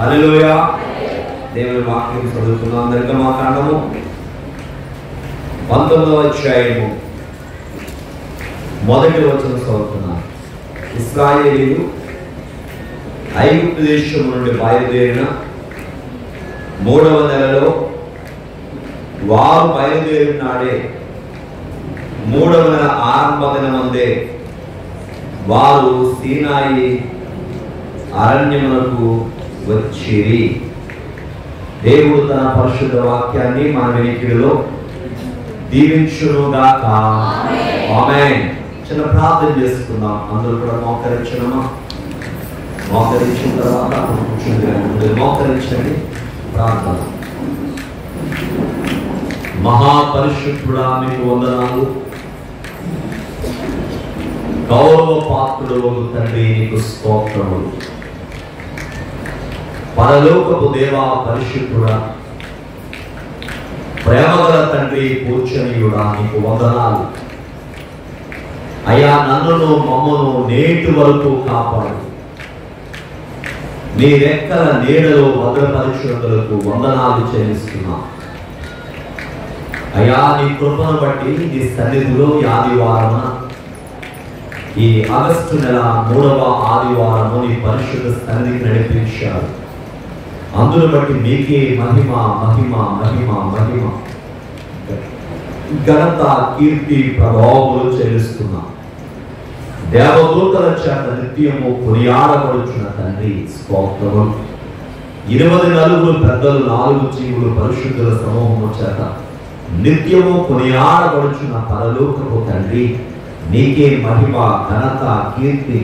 హల్లెలూయా. దేవుని వాక్యం చదువుతున్నాం. నిర్గమాకాండము 19వ అధ్యాయము 1వ వచనం చదువుతున్నాం. ఇశ్రాయేలీయులు ఐగుప్తు దేశం నుండి బయలుదేరిన 3వ నెలలో వారు బయలుదేరిన నాడే 3వ నెల ఆరంభ దినమందే వారు సీనాయి అరణ్యమునకు వచ్చిరి. దేవుడు తన పరిశుద్ధ వాక్యాన్ని మన వినికిడిలో దీవించునుగాక. ఆమేన్. చిన్న ప్రార్థన చేసుకుందాం. అందరూ కూడా మోకరించడమా? మోకరించిన తర్వాత మోకరించండి. ప్రార్థన. మహాపరిశుద్ధుడా, మీకు వందనాలు. గౌరవ పాత్రుడు తండ్రి, నీకు స్తోత్రములు. పరలోకపు దేవా, పరిశుద్ధుడా, ప్రేమగల తండ్రి, పూజనీయుడా, నీకు వందనాలు. అయ్యా, నన్నును మమ్మను నేటి వరకు కాపాడు. నీ రెక్కల నీడలో భద్రపరిచినందులకు వందనాలు చెల్లిస్తున్నా. అయ్యా, నీ కృపను బట్టి నీ సన్నిధిలో ఈ ఆదివారమున, ఈ ఆగస్టు నెల 3వ ఆదివారము నీ పరిశుద్ధ సన్నిధికి నడిపించారు. అందును బట్టి నీకే మహిమ మహిమ మహిమ మహిమ ఘనత కీర్తి ప్రభావములు చెల్లిస్తున్నా. దేవదూతల చేత నిత్యము కొనియాడబడుచున్న తండ్రి, స్తోత్రములు. 24 పెద్దలు, 4 జీవులు పరిశుద్ధుల సమూహము చేత నిత్యము కొనియాడబడుచున్న పరలోకపు తండ్రి, నీకే మహిమ ఘనత కీర్తి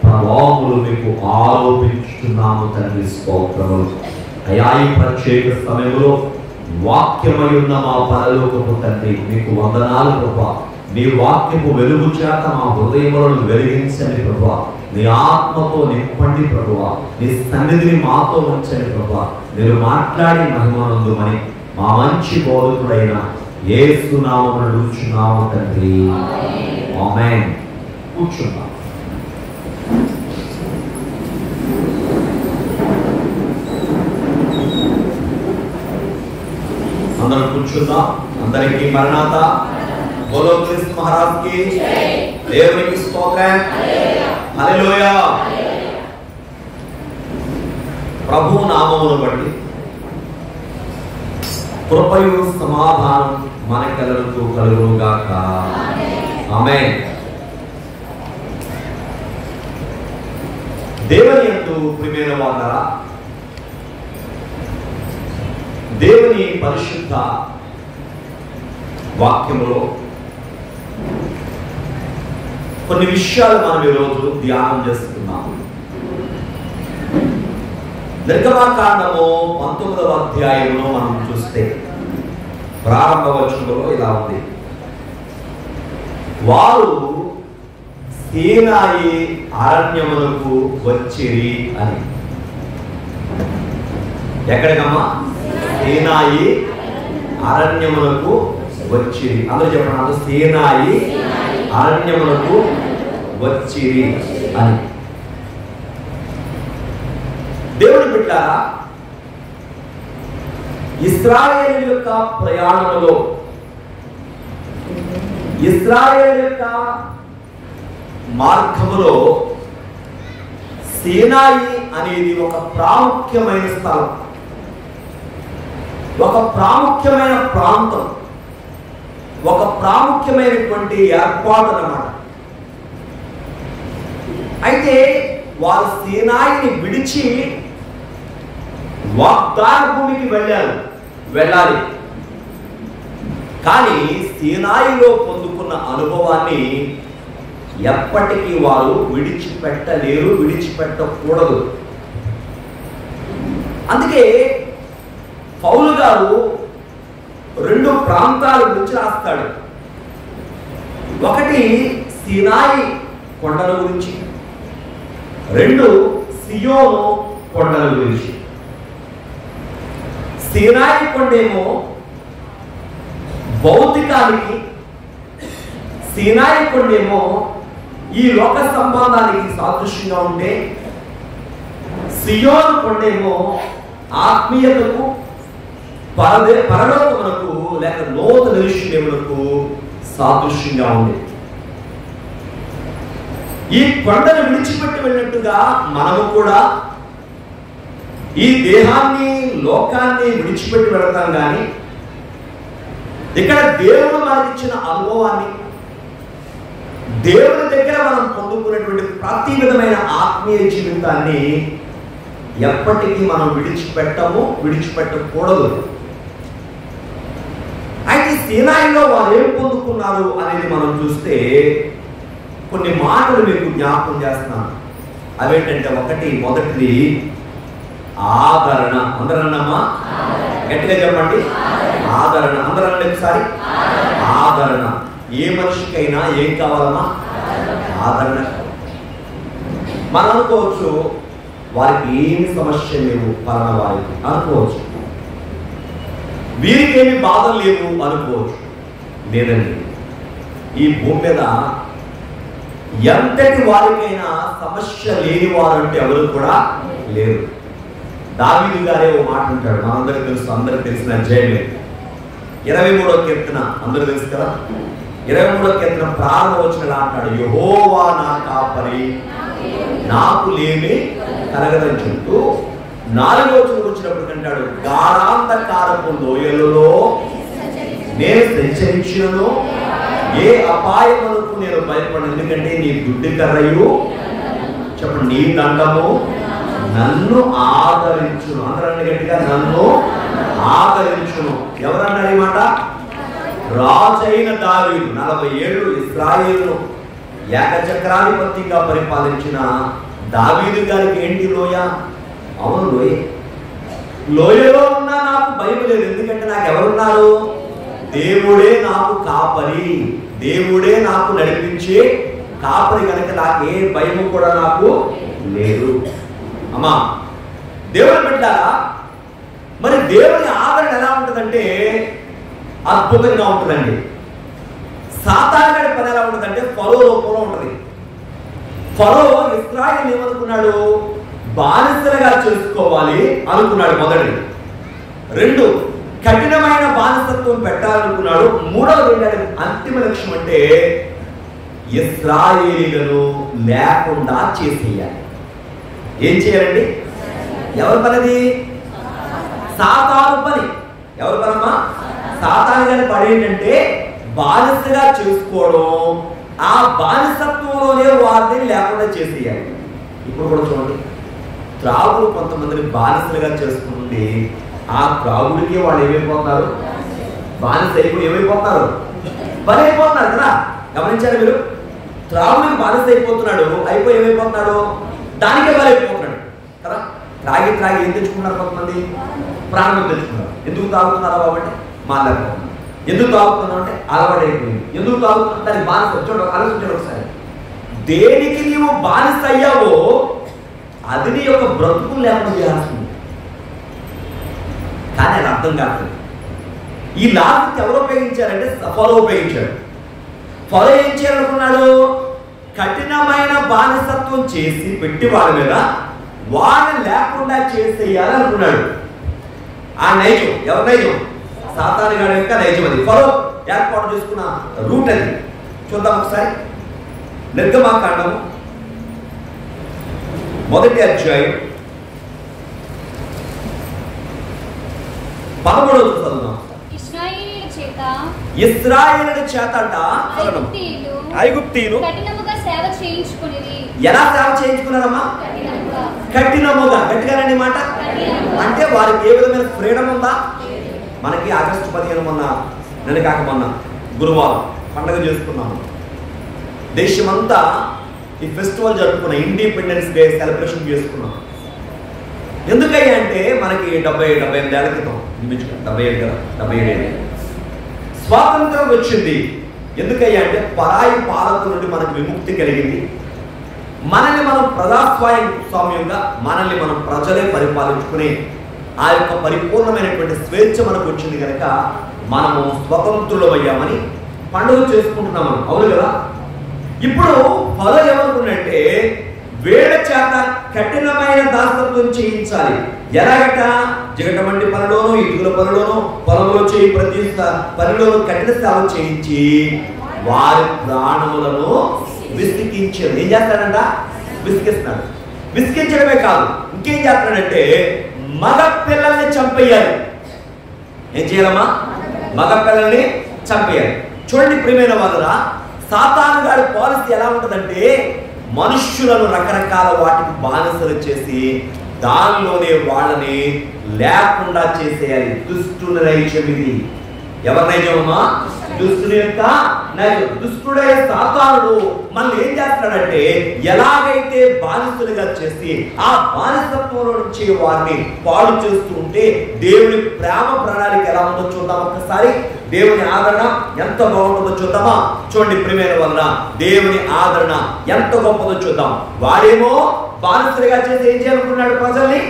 ప్రభావములు మీకు ఆరోపించుతున్నాము తండ్రి, స్తోత్రములు. అయా, ఈ ప్రత్యేక సమయంలో వాక్యమై ఉన్న మా పరలోకపు తండ్రి, మీకు వందనాలు ప్రభా. నీ వాక్యము వెలుగు చేత మా హృదయములను వెలిగించండి ప్రభా. నీ ఆత్మతో నింపండి ప్రభువా. నీ సన్నిధిని మాతో ఉంచండి ప్రభా. మీరు మాట్లాడి మహిమనందుమని మా మంచి బోధకుడైన యేసు నామమున అడుగుచున్నాము తండ్రి. ఆమేన్. కూర్చున్నాం. అందరూ కూర్చుందాం. అందరికీ మరణాత. బోలో క్రీస్తు మహారాజ్ కి జై. దేవునికి స్తోత్రం. హల్లెలూయా. ప్రభు నామమును బట్టి కృపయు సమాధానం మనకెల్లరికీ కలుగునుగాక. ఆమేన్. దేవుని యందు ప్రియమైన వారలారా, దేవుని పరిశుద్ధ వాక్యములో కొన్ని విషయాలు మనం ఈరోజు ధ్యానం చేస్తున్నాము. నిర్గమాకాండము 19వ అధ్యాయంలో మనం చూస్తే ప్రారంభ వచనంలో ఇలా ఉంది. వారు సీనాయి అరణ్యమునకు వచ్చిరి అని. ఎక్కడికమ్మా? సీనాయి అరణ్యమునకు వచ్చిరి. అందరూ చెప్పండి. సీనాయి అరణ్యమునకు వచ్చిరి అని. దేవుని బిడ్డలారా, ఇశ్రాయేలు యొక్క ప్రయాణంలో, ఇశ్రాయేలు యొక్క మార్గములో సీనాయి అనేది ఒక ప్రాముఖ్యమైన స్థలం, ఒక ప్రాముఖ్యమైన ప్రాంతం, ఒక ప్రాముఖ్యమైనటువంటి ఏర్పాటు అన్నమాట. అయితే వారు సీనాయిని విడిచి వాగ్దాన భూమికి వెళ్ళాలి. కానీ సీనాయిలో పొందుకున్న అనుభవాన్ని ఎప్పటికీ వారు విడిచిపెట్టలేరు, విడిచిపెట్టకూడదు. అందుకే పౌలు గారు 2 ప్రాంతాల గురించి రాస్తాడు. ఒకటి సీనాయి కొండల గురించి, 2 సియోను కొండల గురించి. సీనాయి కొండేమో భౌతికానికి, సీనాయి కొండేమో ఈ లోక సంబంధానికి సాదృశ్యంగా ఉంటే, సియోను కొండేమో ఆత్మీయతకు పరలోకమునకు లేక నూతన నిరీక్షణకు సాదృశ్యంగా ఉంది. ఈ కొండను విడిచిపెట్టి వెళ్ళినట్టుగా మనము కూడా ఈ దేహాన్ని లోకాన్ని విడిచిపెట్టి వెళతాం. కానీ ఇక్కడ దేవుడు మనకిచ్చిన అనుభవాన్ని, దేవుని దగ్గర మనం పొందుకున్నటువంటి ప్రతి విధమైన ఆత్మీయ జీవితాన్ని ఎప్పటికీ మనం విడిచిపెట్టకూడదు. అయితే సీనాయిలో వారు ఏం పొందుకున్నారు అనేది మనం చూస్తే కొన్ని మాటలు మీకు జ్ఞాపకం చేస్తున్నాను. అవేంటంటే మొదటిది ఆదరణ. అందరన్నమ్మా గట్టిగా చెప్పండి, ఆదరణ. అందరన్న ఒకసారి ఆదరణ. ఏ మనిషికైనా ఏం కావాలమ్మా? ఆదరణ. మనం అనుకోవచ్చు వారికి ఏమి సమస్య లేవు, పలానా వారికి అనుకోవచ్చు, వీరికి ఏమి బాధలు లేవు అనుకోవచ్చు. లేదండి, ఈ భూమి మీద ఎంతటి వారికైనా సమస్య లేని వారు అంటే ఎవరు కూడా లేరు. దావీదు గారే ఓ మాట ఉంటాడు, మనందరికీ తెలుసు, అందరికి తెలిసిన అధ్యాయమే 23వ కీర్తన. అందరూ తెలుసు కదా. 23వ కీర్తన ప్రారంభ వచనంలో అంటాడు, యెహోవా నా కాపరి, నాకు లేమి కలగదని చెప్తూ 4వ వచనం వచ్చినప్పుడు అంటాడు, గాఢాంధకారపు లోయలలో నేను సంచరించినను ఏ అపాయములకు నేను భయపడను, ఎందుకంటే నీ దుడ్డి కర్రయు చెప్పండి నీ దండము నన్ను ఆదరించును. అందరూ గట్టిగా నన్ను ఆదరించును. ఎవరన్నారు ఈ మాట? రాజైన దావీదు 40 ఏళ్ళు ఇశ్రాయేలును ఏకచక్రాధిపత్యంగా పరిపాలించిన దావీదు గారికి ఏంటి లోయ? అవును లోయ. లోయలో ఉన్నా నాకు భయం లేదు, ఎందుకంటే నాకు ఎవరున్నారు? దేవుడే నాకు కాపరి, దేవుడే నాకు నడిపించే కాపరి కనుక నాకు ఏ భయము కూడా నాకు లేదు. అమ్మా దేవుని బిడ్డారా, మరి దేవుని ఆదరణ ఎలా ఉంటుందంటే అద్భుతంగా ఉంటుందండి. సాతానుడి పని ఎలా ఉంటుందంటే ఫరో రూపంలో ఉంటుంది. ఫరో ఇశ్రాయేలు ఏమనుకున్నాడు? బానిసలుగా చేసుకోవాలి అనుకున్నాడు. మొదటి 2 కఠినమైన బానిసత్వం పెట్టాలనుకున్నాడు. 3వది ఏంటంటే అంతిమ లక్ష్యం అంటే ఇశ్రాయేలీలను లేకుండా చేసేయాలి. ఏం చేయాలండి? ఎవరి పనిది? సాతాను పని. ఎవరి పనమ్మా? సాతాను గారి పని ఏంటంటే బానిసగా చేసుకోవడం, ఆ బానిసత్వంలోనే వారిని లేకుండా చేసేయాలి. ఇప్పుడు కూడా చూడండి, త్రాగుడు కొంతమందిని బానిసలుగా చేసుకుంటే ఆ త్రాగుడికి వాళ్ళు ఏమైపోతారు? బానిస అయిపోయి ఏమైపోతారు? పని అయిపోతున్నారు కదా. గమనించారు మీరు? త్రాగుడికి బానిస అయిపోతున్నాడు, అయిపోయి ఏమైపోతున్నాడు? దానికే బలైపోతున్నాడు కదా. త్రాగి ఏం తెచ్చుకున్నారు? కొంతమంది ప్రాణం తెచ్చుకున్నారు. ఎందుకు తాగుతున్నారా బాబంటే? మాట్లాడుతున్నారు. ఎందుకు తాగుతున్నావు అంటే అలవాటు అయిపోయింది. ఎందుకు తాగుతున్నా? దానికి బానిస. చూడండి, ఆలోచించాడు ఒకసారి. దేనికి నీవు బానిస అయ్యావో అది నీ యొక్క బ్రతుకులు లేకుండా చేయాల్సింది. కానీ అది అర్థం కాదు. ఈ లాజిక్ ఎవరు ఉపయోగించారంటే ఫరో ఉపయోగించాడు. ఫరో ఏం చేయాలనుకున్నాడు? కఠినమైన బానిసత్వం చేసి పెట్టి వాళ్ళ మీద వాళ్ళని లేకుండా చేసేయాలనుకున్నాడు. ఆ నైజం ఎవరి నైజం? సాతాను గారి యొక్క నైజం. అది ఫరో ఏర్పాటు చేసుకున్న రూట్ అది. చూద్దాం ఒకసారి. నిర్గమాకాండము 1వ అధ్యాయం 13వ చదువుదాం. ఇశ్రాయేలు చేతట ఐగుప్తీయులు ఎలా సేవ చేయించుకున్నారమ్మా? కఠినముగా. గట్టిగానండి మాట. అంటే వారికి ఏ విధమైన ఫ్రీడమ్ ఉందా? మనకి ఆగస్టు 15 మొన్న గురువారం పండుగ చేసుకున్నాము. దేశమంతా ఈ ఫెస్టివల్ జరుపుకున్న ఇండిపెండెన్స్ డే సెలబ్రేషన్ చేసుకున్నాం. ఎందుకయ్యా అంటే మనకి 78 ఏళ్ల క్రితం 77 ఏళ్ళు స్వాతంత్రం వచ్చింది. ఎందుకయ్యా అంటే పరాయి పాలకుల నుండి మనకు విముక్తి కలిగింది. మనల్ని మనం ప్రజాస్వామ్యంగా మనల్ని మనం ప్రజలే పరిపాలించుకునే ఆ యొక్క పరిపూర్ణమైనటువంటి స్వేచ్ఛ మనకు వచ్చింది కనుక మనము స్వతంత్రులమయ్యామని పండుగ చేసుకుంటున్నాము. అవును కదా. ఇప్పుడు ఫరో ఏమనుకున్నట్టే వేడ చేత కఠినమైన దాసత్వం చేయించాలి. ఎలాగట? జిగటమండి పనిలోను, ఇటుకల పనిలోను, పొలంలో చేయి ప్రతి పనిలోను కఠిన సేవ చేయించి వారి ప్రాణములను విసిగించాడు. ఏం చేస్తాడంట? విసిగిస్తున్నాడు. విసిగించడమే కాదు, ఇంకేం చేస్తాడంటే మగ పిల్లల్ని చంపేయాలి. ఏం చేయాలమ్మా? మగ పిల్లల్ని చంపేయాలి. చూడండి ప్రియమైన వాళ్ళరా, సాతాను గారి పాలసీ ఎలా ఉంటుందంటే మనుష్యులను రకరకాల వాటికి బానిసలు చేసి దానిలోనే వాళ్ళని లేకుండా చేసేయాలి. దుష్టుని నైజం ఇది. ఎవరి నైజమమ్మా? దుష్టుని యొక్క నైజం. దుష్టుడైన సాతానుడు మనం ఏం చేస్తాడంటే ఎలాగైతే బానిసలుగా చేసి ఆ బానిసత్వంలో నుంచి వారిని పాడు చేస్తూ ఉంటే దేవుని ప్రేమ ప్రణాళిక ఎలా ఉందో చూద్దాం ఒక్కసారి. దేవుని ఆదరణ ఎంత బాగుంటుందో చూద్దామా? చూడండి ప్రియమైన వలన దేవుని ఆదరణ ఎంత గొప్పదో చూద్దాం. వాడేమో బానిసలుగా చేసి ఏం చేయాలనుకున్నాడు? ప్రజల్ని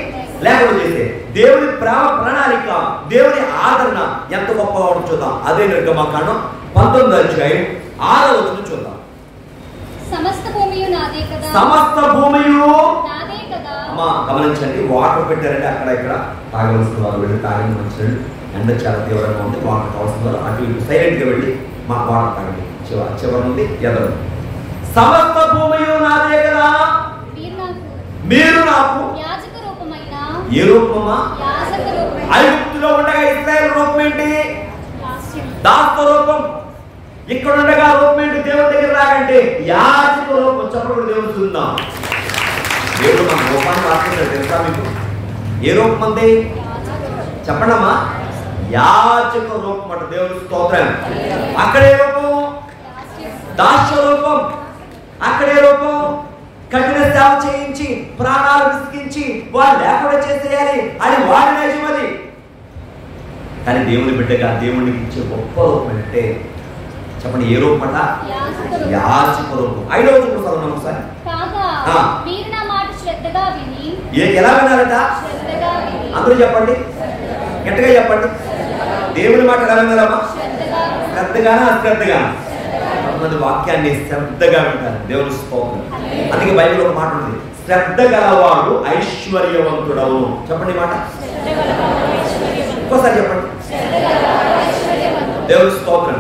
లేకుండా చేసే దేవుని ప్రేమ ప్రణాళిక, దేవుని ఆదరణ ఎంత గొప్పగా ఉంటుందో చూద్దాం. అదే నిర్గమకాండం 19వ అధ్యాయం 6వ వచనం చూద్దాం. సమస్త భూమియు నాదే కదా. సమస్త భూమియు నాదే కదా. అమ్మా గమనించండి, వాటర్ పెట్టారంటే అక్కడ ఇక్కడ తాగవలసిన వారు వెళ్ళి తాగని మంచిది. ఎండ చాలా తీవ్రంగా ఉంది, వాటర్ కావాల్సిన వారు అటు ఇటు సైలెంట్గా వెళ్ళి మా వాటర్ తాగండి. చివరి నుండి ఎదరు. సమస్త భూమియు నాదే కదా. మీరు నాకు యాజక రూపమైన. ఏ రూపమా? యాజక రూపం. ఐగుప్తులో ఉండగా ఇశ్రాయేలు రూపం ఏంటి? దాస రూపం. ఇక్కడ ఉండగా రూపం ఏంటి? దేవుడి దగ్గర రాకంటే యాజక రూపం. చెప్పడం దేవుడు చూద్దాం. దేవుడు మన రూపాన్ని రాసుకుంటాడు తెలుసా మీకు? ఏ రూపం అంది? చెప్పండి అమ్మా. యాజక రూపం అంట. దేవుడు స్తోత్రం. అక్కడే రూపం దాస్య రూపం. అక్కడే రూపం కఠిన సేవ చేయించి ప్రాణాలు విసిగించి వాళ్ళు లేకుండా చేసేయాలి అని వాడి నైజం అది. కానీ దేవుని బిడ్డగా దేవుడికి ఇచ్చే గొప్ప రూపం అంటే చెప్పండి ఏ రూపం అంట? యాజక రూపం. 5వ వచనం చదవండి ఒకసారి. మీరు నా మాట శ్రద్ధగా విని. ఎలా వినాలట? అందరూ చెప్పండి, గట్టిగా చెప్పండి. దేవుని మాట ఎలా వినాలమ్మా? శ్రద్ధగానా అశ్రద్ధగానా? కొంతమంది వాక్యాన్ని శ్రద్ధగా వింటారు. దేవుని స్తోత్రం. అందుకే బైబిల్ ఒక మాట ఉంది, శ్రద్ధ గలవాడు ఐశ్వర్యవంతుడవు. చెప్పండి మాట ఇంకోసారి చెప్పండి. దేవుని స్తోత్రం.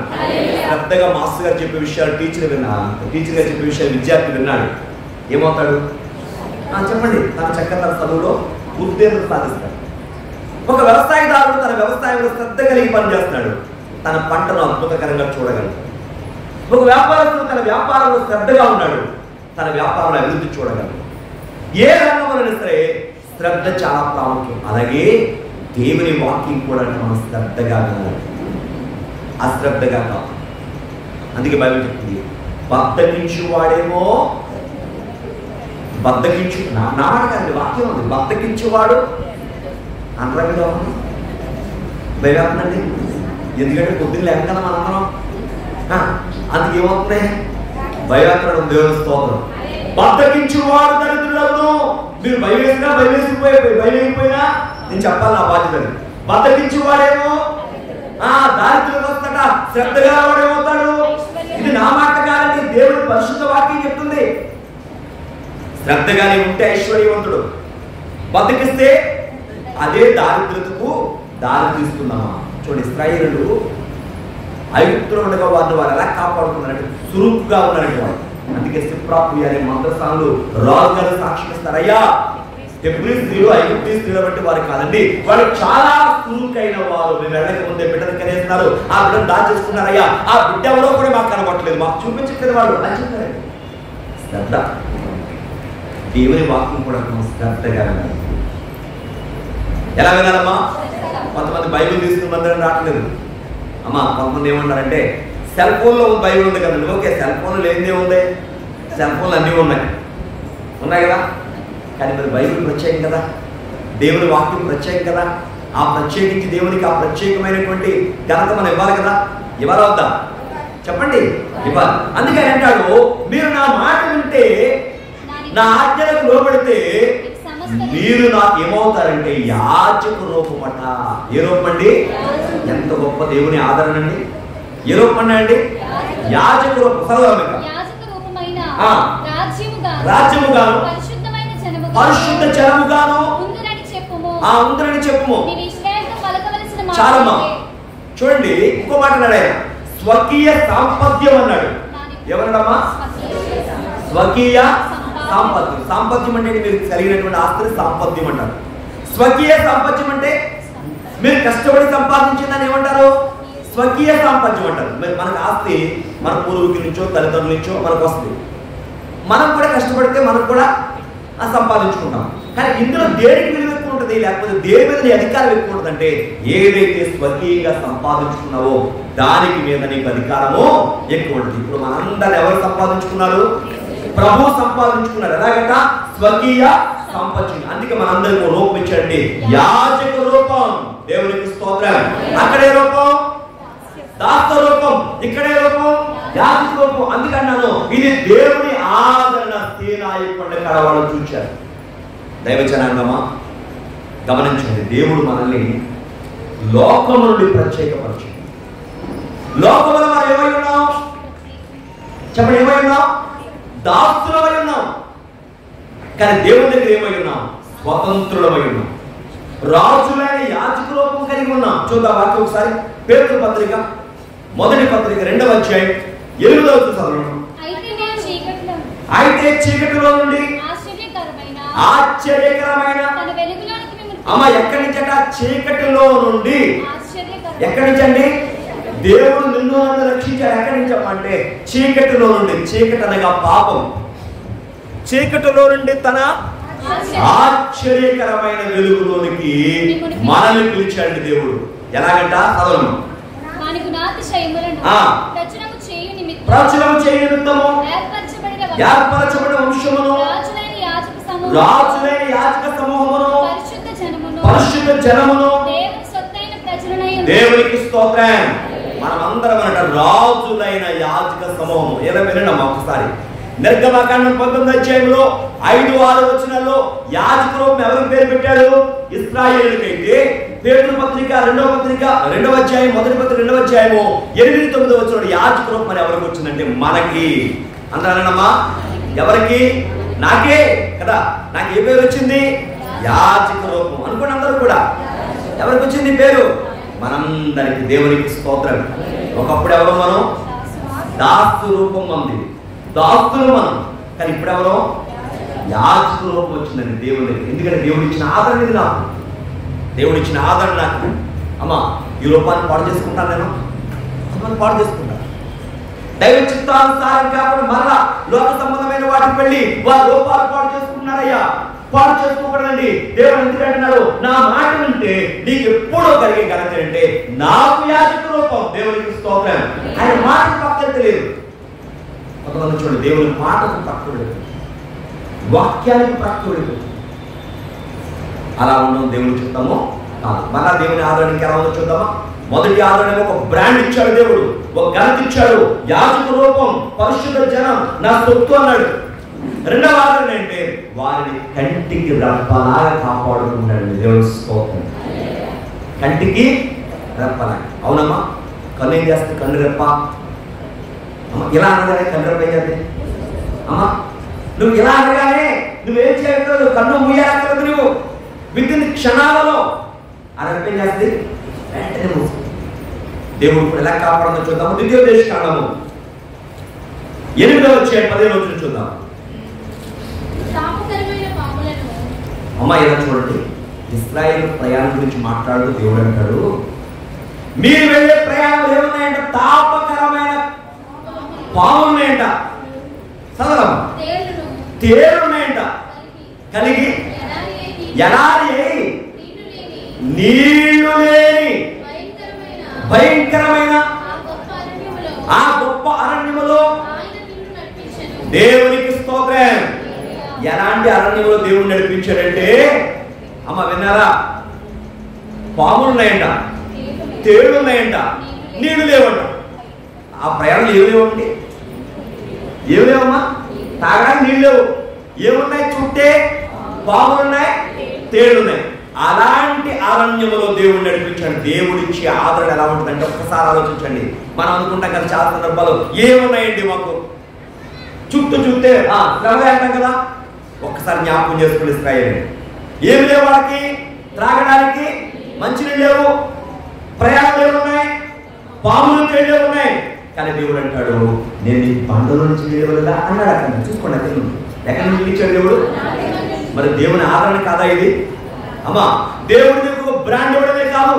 శ్రద్ధగా మాస్టర్ గారు చెప్పే విషయాలు టీచర్ గారు చెప్పే విషయాలు విద్యార్థి విన్నాడు. ఏమవుతాడు? చెప్పండి. తన చక్కగా తన చదువులో ఉత్తీర్ణత సాధిస్తాడు. ఒక వ్యవసాయదారుడు తన వ్యవసాయంలో శ్రద్ధ కలిగి పనిచేస్తున్నాడు. తన పంటను అద్భుతకరంగా చూడగలడు. ఒక వ్యాపారస్తుడు తన వ్యాపారంలో శ్రద్ధగా ఉన్నాడు. తన వ్యాపారంలో అభివృద్ధి చూడగలడు. ఏ రంగంలో సరే శ్రద్ధ చాలా ప్రాముఖ్యం. అలాగే దేవుని వాక్యం కూడా మనం శ్రద్ధగా వినాలి, అశ్రద్ధగా కాదు. అందుకే బైబిల్ చెప్తుంది, బద్దకించువాడేమో నాటకాన్ని వాక్యం ఉంది. బద్దకించువాడు అనరగా ఉంది. భయపడుతుందండి. ఎందుకంటే పొద్దున్న లేక కదా మనందరం. అందుకు ఏమవుతుంది? భయపడడం. దేవుని స్తోత్రం. బద్దకించువాడు దరిద్రులను. మీరు భయమైపోయినా నేను చెప్పాలి నా బాధ్యతని. బద్దకించువాడేమో దారిద్ర్యం వస్తాడ, శ్రద్ధగా వాడేమవుతాడు. ఇది నా మాట కాదని దేవుడి పరిశుద్ధ వాక్యం చెప్తుంది. శ్రద్ధగానే ఉంటే ఐశ్వర్యవంతుడు, బద్దకిస్తే అదే దారిద్రతకు దారి తీస్తున్నామా? చూడండి, ఇశ్రాయేలులు ఐగుప్తులో ఉండగా వారు ఎలా కాపాడుతున్నారంటే సురుగ్గా ఉన్నారంటే వారు. అందుకే సిప్రాపు అనే మంత్రస్థానాలు రాజుగారు సాక్షిస్తారయ్యా, హెబ్రీ స్త్రీలు ఐగుప్తీ స్త్రీల బట్టి వారు కాదండి, వాళ్ళు చాలా సురుకైన వారు. మేము వెళ్ళక ముందే బిడ్డను కనేస్తున్నారు, ఆ బిడ్డను దాచేసుకున్నారయ్యా, ఆ బిడ్డ ఎవరో కూడా మాకు కనబట్టలేదు, మాకు చూపించట్లేదు వాళ్ళు అని చెప్పారు. శ్రద్ధ. దేవుని వాక్యం కూడా శ్రద్ధగా వినాలి. ఎలా వినాలమ్మా? కొంతమంది బైబిల్ తీసుకుని మందిరం రావట్లేదు అమ్మా. కొంతమంది ఏమన్నారంటే సెల్ ఫోన్లో బైబిల్ ఉంది కదండి. ఓకే, సెల్ ఫోన్లో లేనిదే ఉంది, సెల్ ఫోన్లు అన్నీ ఉన్నాయి కదా. కానీ మరి బైబిల్ ప్రత్యేకం కదా, దేవుని వాక్యం ప్రత్యేకం కదా. ఆ ప్రత్యేకించి దేవునికి ఆ ప్రత్యేకమైనటువంటి ఘనత మనం ఇవ్వాలి కదా. ఇవ్వాలా వద్దా? చెప్పండి, ఇవ్వాలి. అందుకని అంటాడు, మీరు నా మాట వింటే, నా ఆజ్ఞలకు లోబడితే మీరు నాకు ఏమవుతారంటే యాజక రూపమట. ఏ రూపం అండి? ఎంత గొప్ప దేవుని ఆదరణ అండి. ఏ రూపం అండి? యాజక రూపం. రాజ్యముగాను పరిశుద్ధ జనముగాను ఉందని చెప్పుము. చాలమ్మా చూడండి, ఇంకో మాట అన్నాడు ఆయన, స్వకీయ సాంపత్యం అన్నాడు. ఏమన్నాడమ్మా? స్వకీయ సాంపత్యం. సాంపత్యం అంటే మీరు కలిగినటువంటి ఆస్తిని సాంపత్యం అంటారు. స్వకీయ సాంపత్యం అంటే మీరు కష్టపడి సంపాదించిందని ఏమంటారు? స్వకీయ సాంపత్యం అంటారు. మనకు ఆస్తి మన పూర్వీకుల నుంచో తల్లిదండ్రుల నుంచో మనకు వస్తుంది. మనం కూడా కష్టపడితే మనం కూడా సంపాదించుకుంటాం. కానీ ఇందులో దేనికి విలువ ఎక్కువ ఉంటుంది, లేకపోతే దేని మీద నీ అధికారం ఎక్కువ ఉంటుంది అంటే ఏదైతే స్వకీయంగా సంపాదించుకున్నావో దానికి మీద నీకు అధికారము ఎక్కువ ఉంటుంది. ఇప్పుడు మనందరూ ఎవరు సంపాదించుకున్నారు? ప్రభు సంపాదించుకున్నారు. ఎలాగట? స్వకీయ సంపత్తి. అందుకే మనందరికీ రూపం ఇచ్చండి, యాజక రూపం. దేవునికి స్తోత్రం. అక్కడే రూపం దాస్త రూపం, ఇక్కడే రూపం యాజక రూపం. అందుకన్నాను ఇది దేవుని ఆదరణ సీనాయి కొండ కాడ వాళ్ళు చూచారు. దైవజనాంగమా గమనించండి, దేవుడు మనల్ని లోకము నుండి ప్రత్యేకపరిచాడు. లోకములో మనం ఏమై ఉన్నాం చెప్పండి? ఏమై ఉన్నాం? దాస్తులమై ఉన్నాం. కానీ దేవుని దగ్గర ఏమై ఉన్నాం? స్వతంత్రులమై ఉన్నాం. రాజులైన యాజక రూపం కలిగి ఉన్నాం. చూద్దాం వాక్యం ఒకసారి. పేతురు పత్రిక మొదటి పత్రిక 2వ అధ్యాయం 8వ వచనం. అయితే చీకటిలో నుండి ఆశ్చర్యకరమైన అమ్మ ఎక్కడి నుంచట? చీకటిలో నుండి. ఎక్కడి నుంచి అండి? దేవుడు నిన్ను నన్ను రక్షించాడు. ఎక్కడి నుంచి అంటే చీకటిలో నుండి. చీకటి అనగా పాపం. చీకటిలో నుండి తన ఆశ్చర్యకరమైన వెలుగులోనికి మనల్ని పిలిచాడు దేవుడు. ఎలాగంట? చదవను. ప్రచురము చేయు నిమిత్తము ఏర్పరచబడిన వంశమును, రాజులైన యాజక సమూహమును, పరిశుద్ధ జనమును. దేవునికి స్తోత్రం. మనమందరం అంట రాజులైన యాజక సమూహము. ఏదో వినండి ఒకసారి. నిర్గమకాండం 19వ అధ్యాయంలో 5-6 వచనాల్లో యాజక రూపం ఎవరికి పేరు పెట్టాడు? ఇశ్రాయేలుకైతే పేతురు పత్రిక 2వ అధ్యాయం మొదటి పత్రిక 2వ అధ్యాయము 8-9 వచనాలు యాజక రూపం అని ఎవరికి వచ్చిందంటే మనకి. అంటారనమ్మా ఎవరికి? నాకే కదా. నాకు ఏ పేరు వచ్చింది? యాజక రూపం. అనుకోండి అందరూ కూడా. ఎవరికి వచ్చింది పేరు? మనందరికి. దేవునికి స్తోత్రం. ఒకప్పుడు ఎవరు మనం? దాసు రూపం ఉంది, దాస్తులు మనం. కానీ ఇప్పుడు ఎవరో యాజక రూపం వచ్చిందండి దేవుని. ఎందుకంటే దేవుడు ఇచ్చిన ఆదరణ ఇది నాకు. దేవుడు ఇచ్చిన ఆదరణ నాకు. అమ్మా ఈ రూపాన్ని పాడు చేసుకుంటాను నేను, పాడు చేసుకుంటాను. దైవ చిత్తానుసారం కాకుండా మరలా లోక సంబంధమైన వాటికి వెళ్ళి వారి రూపాలు పాడు చేసుకుంటున్నారయ్యా. పాడు చేసుకోకూడదండి. దేవుడు ఎందుకంటున్నాడు? నా మాట వింటే నీకు ఎప్పుడో కలిగే ఘనత అంటే నాకు యాజక రూపం. దేవునికి స్తోత్రం. ఆయన మాట పక్కన తెలియదు. కొంతమంది చూడండి, దేవుని మాటకు పక్కడు, వాక్యానికి పక్కడు. అలా ఉండడం దేవుని చూద్దాము కాదు. మళ్ళా దేవుని ఆదరణకి ఎలా ఉందో చూద్దామా? మొదటి ఆదరణ ఒక బ్రాండ్ ఇచ్చాడు దేవుడు, ఒక ఘనత ఇచ్చాడు. యాజక రూపం, పరిశుద్ధ జనం, నా సొత్తు అన్నాడు. రెండవ ఆదరణ అంటే వారిని కంటికి రెప్పలాగా కాపాడుకున్నాడు. దేవుని స్తోత్రం. కంటికి రెప్పలాగా. అవునమ్మా, కన్ను ఏం చేస్తుంది? కన్ను రెప్ప. అమ్మ ఇలా అనగానే కన్ను రెప్ప ఏం చేస్తుంది? అమ్మా నువ్వు ఇలా అనగానే నువ్వేం చేయగలదు? కన్ను మూయగలదు. నువ్వు వితిన్ క్షణాలలో ఆ రెప్ప ఏం చేస్తుంది? వెంటనే మూస్తుంది. దేవుడు ఇప్పుడు ఎలా కాపాడదో చూద్దాము. ద్వితీయోపదేశకాండము 8వ అధ్యాయం 15వ వచనం చూద్దాం. అమ్మ ఇలా చూడండి, ఇశ్రాయేలు ప్రయాణం గురించి మాట్లాడుతూ దేవుడు అంటాడు, మీరు వెళ్ళే ప్రయాణం ఏమున్నాయంట? తాపకరమైన పాములున్నాయంట, చదవమ్మా, తేలున్నాయంట, కలిగి ఎడారి నీళ్లు లేని భయంకరమైన ఆ గొప్ప అరణ్యములో దేవునికి స్తోత్రం. ఎలాంటి అరణ్యంలో దేవుడు నడిపించాడంటే, అమ్మ విన్నారా? పాములు ఉన్నాయంట, తేళ్లు ఉన్నాయంట, నీళ్లు లేవంట. ఆ ప్రయాణం ఏమేమండి? ఏమేమమ్మా? తాగడానికి నీళ్ళు లేవు. ఏమున్నాయి? చుట్టే పాములు ఉన్నాయి, తేళ్లు ఉన్నాయి. అలాంటి అరణ్యములో దేవుడు నడిపించాడు. దేవుడు ఇచ్చే ఆదరణ ఎలా ఉంటుందంటే ఒక్కసారి ఆలోచించండి. మనం అనుకుంటాం కదా చాలా సందర్భాలు, ఏమున్నాయండి మాకు? చూస్తే శ్రమ అంటాం కదా. ఒక్కసారి జ్ఞాపకం చేసుకుని ఇస్రాయేల్ ఏమి లేవు వాళ్ళకి, త్రాగడానికి మంచినీళ్ళు లేవు, ప్రయాణాలు ఏమున్నాయి, పాములు తేళ్లే ఉన్నాయి. కానీ దేవుడు అంటాడు నేను నీ బండల నుంచి లేవలేదా అన్నాడు. అక్కడ చూసుకోండి, ఎక్కడి నుంచి ఇచ్చాడు దేవుడు. మరి దేవుని ఆదరణ కాదా ఇది? అమ్మా, దేవుడు నీకు బ్రాండ్ ఇవ్వడమే కాదు,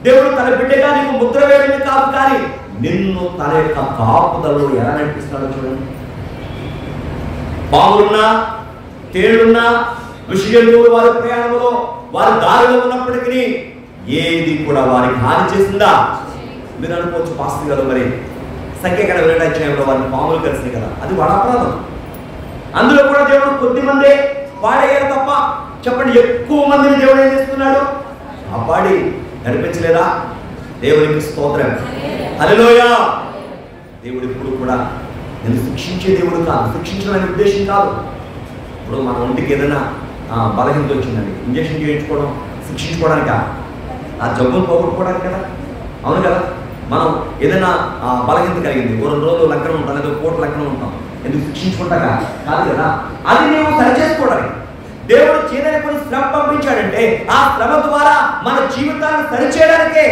దేవుడు తన బిడ్డగా నీకు ముద్ర వేయడమే కాదు, కానీ నిన్ను తన యొక్క కాపుదలలో ఎలా నడిపిస్తున్నాడో చూడండి. పాములున్నా తేళ్లున్నా విషయంలో వారి ప్రయాణంలో వారి దారిలో ఉన్నప్పటికీ ఏది కూడా వారికి హాని చేసిందా? మీరు అనుకోవచ్చు పాస్టర్ కదా, మరి సంఖ్యాకడ వెళ్ళడానికి వారిని పాములు కలిసినాయి కదా, అది వాడు అపరాధం. అందులో కూడా దేవుడు కొద్ది మందే వాడయ్యారు తప్ప, చెప్పండి ఎక్కువ మందిని దేవుడు ఏం చేస్తున్నాడు? కాపాడి నడిపించలేదా? దేవునికి స్తోత్రం, హల్లెలూయా. దేవుడు ఇప్పుడు కూడా నేను శిక్షించే దేవుడు కాదు, శిక్షించడానికి ఉద్దేశం కాదు. ఇప్పుడు మన ఒంటికి ఏదైనా బలహీనత వచ్చిందండి, ఇంజక్షన్ చేయించుకోవడం శిక్షించుకోవడానిక? ఆ జబ్బును పోగొట్టుకోవడానికి కదా, అవును కదా. మనం ఏదైనా బలహీనత కలిగింది, 2 రోజులు లెక్కన ఉంటాం, లేదా కోట్ల లెక్కన ఉంటాం, ఎందుకు శిక్షించుకుంటాక కాదు కదా, అది మేము సరిచేసుకోవడానికి. దేవుడు చేయడానికి కొన్ని శ్రమ పంపించాడంటే ఆ శ్రమ ద్వారా మన జీవితాన్ని సరిచేయడానికే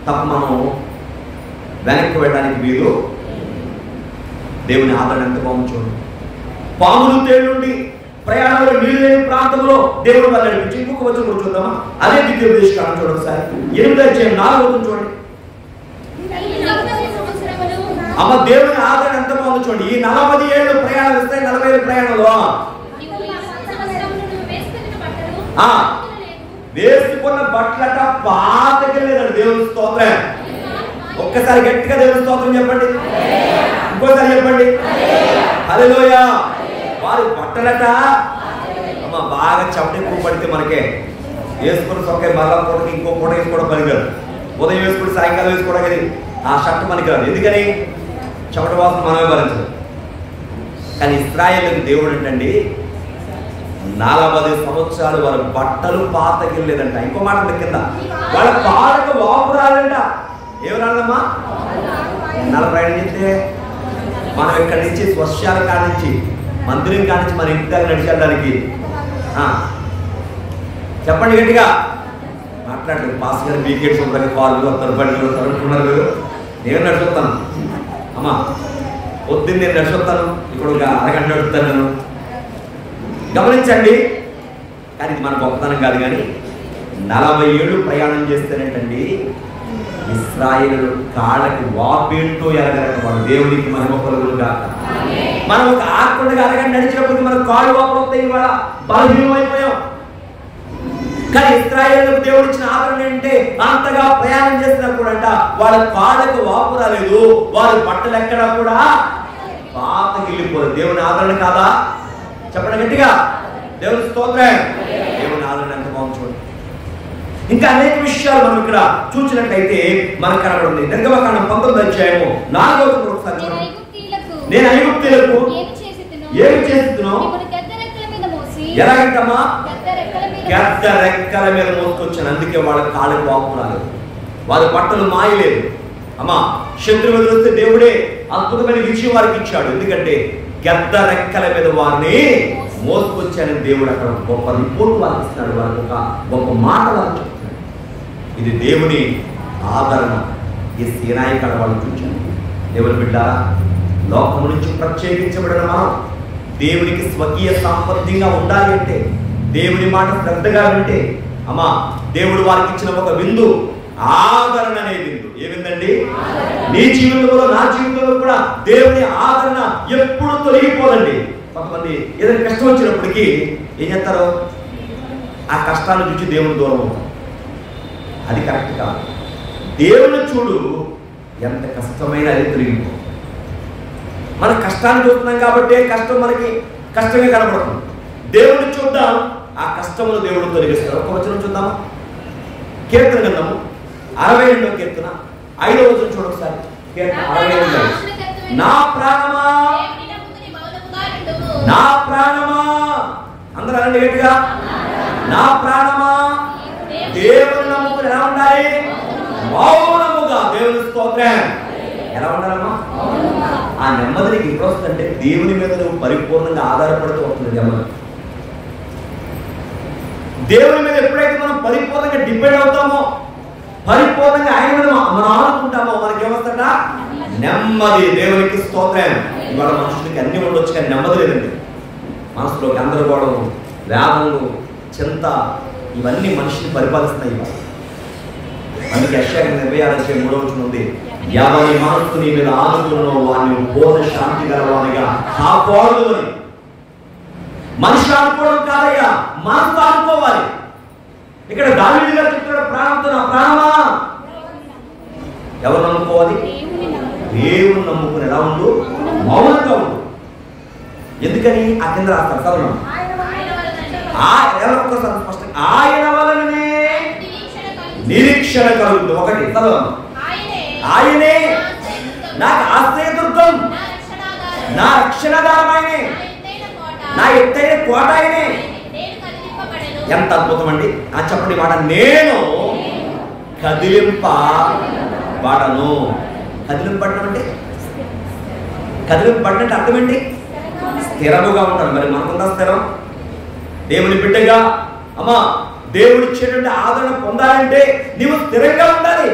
తప్ప మనం వెనక్కి వెళ్ళడానికి వీలు. దేవుని ఆదరణ ఎంత బాగుంది చూడండి. పాములు తేళ్లుండి ప్రయాణంలో నీళ్ళు లేని ప్రాంతంలో దేవుడు వాళ్ళు నడిపించి ఇంకొక వచ్చి కూడా చూద్దామా? అదే ద్వితీయోపదేశకాండం చూడండి సార్, 8:4 చూడండి. అమ్మ, దేవుని ఆదరణ ఎంత బాగుంది చూడండి. ఈ 40 ఏళ్ళు ప్రయాణం ఇస్తే 40 ఏళ్ళు ప్రయాణంలో వేసుకున్న బట్టలట పాతకెళ్ళలేదండి. దేవుని స్తోత్రం. ఒక్కసారి గట్టిగా దేవుని స్తోత్రం చెప్పండి, ఇంకోసారి చెప్పండి, హల్లెలూయా. వారి బట్టలట అమ్మ బాగా చెమట ఎక్కువ పడితే మనకే వేసుకున్న సొక్క మళ్ళా పూటకి ఇంకో పూట వేసుకోవడం పనికిరాదు. ఉదయం వేసుకుంటే సాయంకాలం వేసుకోవడం కానీ ఆ షర్ట్ పనికిరాదు. ఎందుకని? చెమట వాసన మనమే భరించదు. కానీ ఇశ్రాయేలుకి దేవుడు ఏంటండి 40 సంవత్సరాలు వారి బట్టలు పాతకెళ్ళలేదంట. ఇంకో మాట కింద వాళ్ళ పాలకు వాపురాలంట. ఏమి రాదమ్మా? 40 ఏళ్ళు చెప్తే మనం ఇక్కడి నుంచి స్వచ్ఛాల కానించి మందిరం కానించి మన ఇంటి దగ్గర నడిచేయడానికి చెప్పండి గట్టిగా మాట్లాడలేదు. పాస్ గారు వీకెండ్స్ ఉంటాయి, కాళ్ళు తరబడిలు తరుపుకున్నారు. నేను నడుచుతాను అమ్మా, పొద్దున్న నేను నడుచుతాను, ఇప్పుడు ఒక అరగంట నడుపుతాను నేను. గమనించండి. కానీ ఇది మన గొప్పతనం కాదు. కానీ 40 ఏళ్ళు ప్రయాణం చేస్తేనేటండి ఇశ్రాయేలు కాళ్ళకి వాపేంటో ఎరగరక వాడు. దేవునికి మహిమ కలుగునుగా. మనం ఒక ఆకుండా అరగంట నడిచినప్పుడు మన కాళ్ళు వాపడతాయి, ఇవాళ బలహీనం అయిపోయాం. కానీ ఇశ్రాయేలుకు దేవుడు ఇచ్చిన ఆదరణ ఏంటంటే అంతగా ప్రయాణం చేసినా కూడా అంట వాళ్ళ కాళ్ళకు వాపు రాలేదు, వారి బట్టలు ఎక్కడా కూడా పాతగిల్లిపోలేదు. దేవుని ఆదరణ కాదా? చెప్పండి గట్టిగా, దేవుని స్తోత్రం. దేవుని ఆదరణ ఎంత బాగుంది చూడండి. ఇంకా అనేక విషయాలు మనం ఇక్కడ చూసినట్లయితే మనకు కనబడుతుంది. నిర్గమకాండం 19:4 ఒకసారి చూడండి. నేను ఐగుప్తీయులకు ఏమి చేస్తున్నాను? ఎలాగంటమ్మా? గద్ద రెక్కల మీద మోసుకొచ్చాను. అందుకే వాళ్ళ కాళ్ళకు వాపు రాలేదు, వాళ్ళ బట్టలు మాయలేదు. అమ్మా, శత్రువు వస్తే దేవుడే అద్భుతమైన విజయం వారికి ఇచ్చాడు. ఎందుకంటే గద్ద రెక్కల మీద వారిని మోసుకొచ్చానని దేవుడు అక్కడ గొప్ప రిపోర్ట్ వారికి ఇస్తున్నాడు. వారికి ఒక గొప్ప మాట వారికి చెప్తున్నాడు. ఇది దేవుని ఆదరణ. ఈ సీనాయి కాడ వాళ్ళు చూచారు. దేవుని బిడ్డారా, లోకం నుంచి ప్రత్యేకించబడిన మనం దేవునికి స్వకీయ సాంపత్యంగా ఉండాలి అంటే, దేవుని మాట శ్రద్ధగా వింటే, అమ్మా దేవుడు వారికి ఇచ్చిన ఒక విందు, ఆదరణ అనే విందు. ఏ విందండి? నీ జీవితంలో నా జీవితంలో కూడా దేవుని ఆదరణ ఎప్పుడు తొలగిపోదండి. కొంతమంది ఏదైనా కష్టం వచ్చినప్పటికీ ఏం చేస్తారు? ఆ కష్టాన్ని చూసి దేవుని దూరం అవుతారు. అది కరెక్ట్ కాదు. దేవుని చూడు, ఎంత కష్టమైన అది తొలగిపో. మన కష్టాన్ని చూస్తున్నాం కాబట్టి కష్టం మనకి కష్టంగా కనబడుతుంది. దేవుడిని చూద్దాం, ఆ కష్టములు దేవుడు తొలగిస్తారు. ఒక వచనం చూద్దామా? కీర్తన గ్రంథము 62వ కీర్తన 5వ వచనం చూడండి ఒకసారి. కీర్తన 62. నా ప్రాణమా, నా ప్రాణమా, అందరూ అనండి గట్టిగా, నా ప్రాణమా దేవుని నమ్ముకుని ఎలా ఉండాలి? మౌనముగా. దేవుని స్తోత్రం. ఎలా ఉండాలమ్మా? ఆ నెమ్మది నీకు ఎప్పుడు వస్తుందంటే దేవుని మీద నువ్వు పరిపూర్ణంగా ఆధారపడుతూ వస్తుంది నెమ్మది. దేవుని మీద ఎప్పుడైతే మనం పరిపూర్ణంగా డిపెండ్ అవుతామో, పరిపూర్ణంగా ఆయన మీద మనం ఆడుకుంటామో మనకి ఏమొస్తుంట నెమ్మది. దేవునికి స్తోత్రం. ఇవాళ మనుషులకి అన్ని ఉండొచ్చు కానీ నెమ్మది లేదండి. మనసులో గందరగోళం, వేదనలు, చింత ఇవన్నీ మనిషిని పరిపాలిస్తున్నాయి ఇవాళ. అందుకే యెషయా 26:3 ఉంది, ఎవరి మనస్సు నీ మీద ఆనుకున్నో వారిని పూర్ణ శాంతి గలవానిగా కాపాడు అని. మనిషి ఆడుకోవడం కాదయ్యా, మనసు ఆడుకోవాలి. ఇక్కడ దావీదు గారు చెప్తున్నాడు, ప్రాణంతో నా ప్రాణమా. ఎవరు నమ్ముకోవాలి? దేవుని నమ్ముకుని ఎలా ఉండు? మౌనంగా ఉండు. ఎందుకని? ఆ కింద రాస్తారు చదవడం. ఆయన వలననే నిరీక్షణ కలుగుతుంది. ఒకటి చదవడం. ఆయనే నాకు ఆశ్రయదుర్గం, నా రక్షణాధారం ఆయనే, నా ఎత్తైన కోట ఆయనే. ఎంత అద్భుతం అండి. చెప్పండి మాట, నేను కదిలింపబడను. కదిలింపబడడం అంటే అర్థం ఏంటి? స్థిరముగా ఉంటాను. మరి మనకుందా స్థిరం? దేవుని బిడ్డగా అమ్మా దేవుడు ఇచ్చేటువంటి ఆదరణ పొందాలంటే నీవు స్థిరంగా ఉండాలి.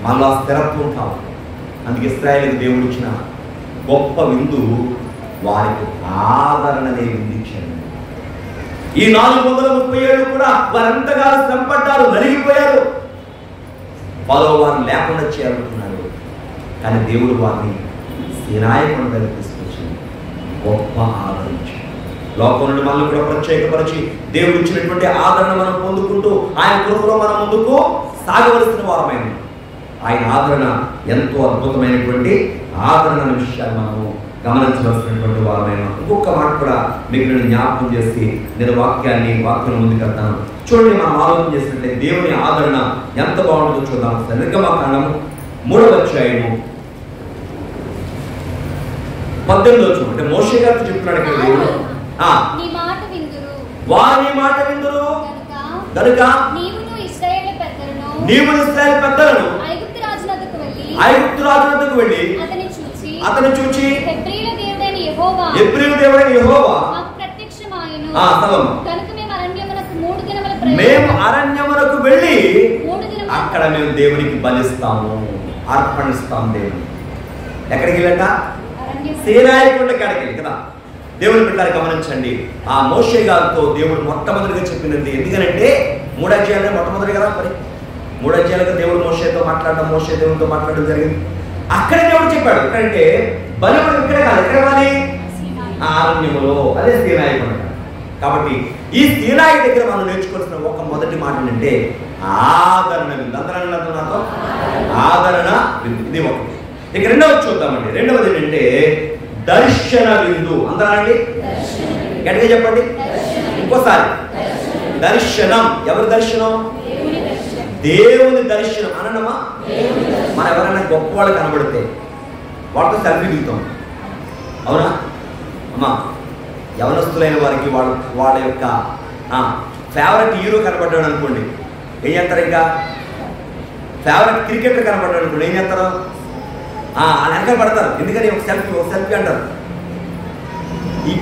మనలో స్థిరత్వం కావాలి. అందుకే ఇశ్రాయేలుకి దేవుడు ఇచ్చిన గొప్ప విందు వారికి ఆదరణనే విందించాడు. ఈ 430 ఏళ్ళు కూడా వారంతగా శ్రమపడ్డారు, నలిగిపోయారు, వారిని లేకుండా చేయాలనుకున్నారు. కానీ దేవుడు వారిని సీనాయి కొండ తీసుకొచ్చి గొప్ప ఆదరణ ఇచ్చాడు. లోకం నుండి మనల్ని కూడా ప్రత్యేకపరిచి దేవుడు ఇచ్చినటువంటి ఆదరణ మనం పొందుకుంటూ ఆయన కృపలో మనం ముందుకు సాగవలసిన వారమైన ఆయన ఆదరణ ఎంతో అద్భుతమైనటువంటి ఆదరణ విషయాన్ని మనము గమనించవలసినటువంటి వారమైన. ఇంకొక మాట కూడా మీకు నేను జ్ఞాపకం చేసి నేను వాక్యం ముందుకెళ్తాను. చూడండి, మనం ఆలోచన చేసినట్లయితే దేవుని ఆదరణ ఎంత బాగుంటుందో చూద్దాం. నిర్గమకాండము 3వ అధ్యాయము 18 అంటే మోషే గారికి చెప్తున్నాడు ఇక్కడ దేవుడు, వారి మాట విందురు గనుక నీవు ఇశ్రాయేలు పెద్దలను ఐగుప్తు రాజునద్దకు వెళ్ళి అతను చూచి హెబ్రీయుల దేవుడైన యెహోవా మేము అరణ్యమునకు వెళ్ళి అక్కడ మేము దేవునికి బలిస్తాము, అర్పణిస్తాము. దేవుని ఎక్కడికి వెళ్ళట? సీనాయి కొండ కాడికి కదా. దేవుని బిడ్డలు గమనించండి, ఆ మోషే గారితో దేవుడు మొట్టమొదటిగా చెప్పినది. ఎందుకనంటే 3 అధ్యాయాలే మొట్టమొదటి కదా. మరి 3 అధ్యాయాలుగా దేవుడు మోషేతో మాట్లాడడం, మోషే దేవునితో మాట్లాడడం జరిగింది. అక్కడే దేవుడు చెప్పాడు, ఎక్కడంటే బలిపడం ఇక్కడే కాదు, ఎక్కడ కావాలి? అరణ్యములో, అదే సీనాయి కొండ. కాబట్టి ఈ సీనాయి దగ్గర మనం నేర్చుకోవాల్సిన ఒక మొదటి మాట ఏంటంటే ఆదరణ విందు. అందరూ నాతో ఆదరణ విందు, ఇది ఒకటి. ఇక రెండవది చూద్దామండి. రెండవది ఏంటంటే దర్శన విందు. అందరండి గట్టిగా చెప్పండి ఇంకోసారి. దర్శనం. ఎవరి దర్శనం? దేవుని దర్శనం. అనమ్మా, మన ఎవరైనా గొప్ప వాళ్ళు కనబడితే వాళ్ళతో సెల్ఫీ దిగుతాం, అవునా అమ్మా? యవనస్తులైన వారికి వాళ్ళ యొక్క ఫేవరెట్ హీరో కనబడ్డాడు అనుకోండి, ఏం చేస్తారు? ఇంకా ఫేవరెట్ క్రికెటర్ కనబడ్డాడు అనుకోండి, ఏం చేస్తారు? వాళ్ళు వెనకాల పడతారు. ఎందుకని? ఒక సెల్ఫీ అంటారు.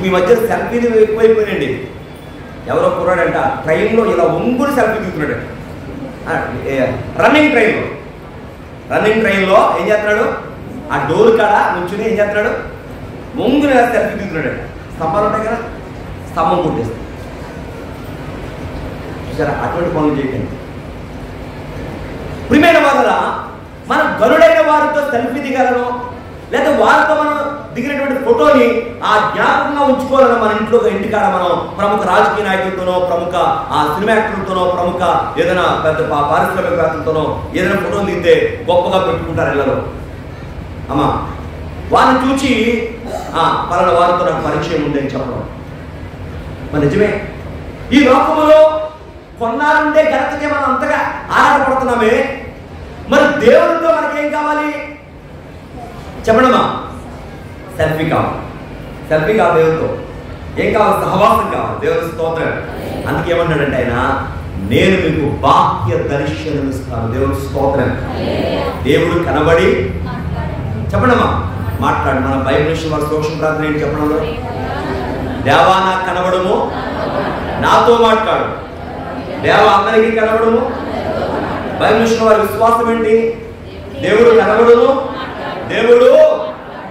ఈ మధ్య సెల్ఫీలు ఎక్కువైపోయినండి. ఎవరో కుర్రాడంట ట్రైన్లో ఇలా ఒంగుని సెల్ఫీ దిగుతున్నాడు. రన్నింగ్ ట్రైన్లో ఏం చేస్తున్నాడు? ఆ డోర్ కాడ నుంచుని ఏం చేస్తున్నాడు? ఒంగుని సెల్ఫీ దిగుతున్నాడు. స్తంభాలు ఉంటాయి కదా, స్తంభం కొట్టేస్తాడు. చూసారా? అటువంటి పనులు చేయకండి. ప్రియమైన వాళ్ళ మనం గనుడైన వారితో సెల్ఫీ దిగాలను, లేదా వారితో మనం దిగినటువంటి ఫోటోని ఆ జ్ఞాపకంగా ఉంచుకోవాలని మన ఇంటికాడ మనం ప్రముఖ రాజకీయ నాయకులతోనో, ప్రముఖ సినిమా యాక్టర్లతోనో, ప్రముఖ ఏదైనా పెద్ద పారిశ్రామికవేత్తలతోనో ఏదైనా ఫోటోలు దిగితే గొప్పగా పెట్టుకుంటారు ఇళ్ళలో. అమ్మా, వారిని చూచి పలానా వారితో నాకు పరిచయం ఉంది అని చెప్పడం మరి నిజమే. ఈ లోకములో కొన్నాళ్ళుండే ఘనతకే మనం అంతగా ఆరాటపడుతున్నామే. మరి దేవుడితో మనకేం కావాలి చెప్పడమా? సెల్ఫీ కావాలి. దేవుడితో ఏం కావాలి? సహవాసం కావాలి. దేవుని స్తోత్రం. అందుకేమన్నాడంటే ఆయన, నేను మీకు బాహ్య దర్శనం ఇస్తాను. దేవుని స్తోత్రం. దేవుడు కనబడి చెప్పండమ్మా, మాట్లాడు. మన బైబిల్ విషయం వారి సూక్ష్మ ప్రార్థన ఏంటి చెప్పడం? దేవా నాకు కనబడము, నాతో మాట్లాడు. దేవ అందరికీ కనబడము. బైబిల్ విషయం వారి విశ్వాసం ఏంటి? దేవుడు కనబడును, దేవుడు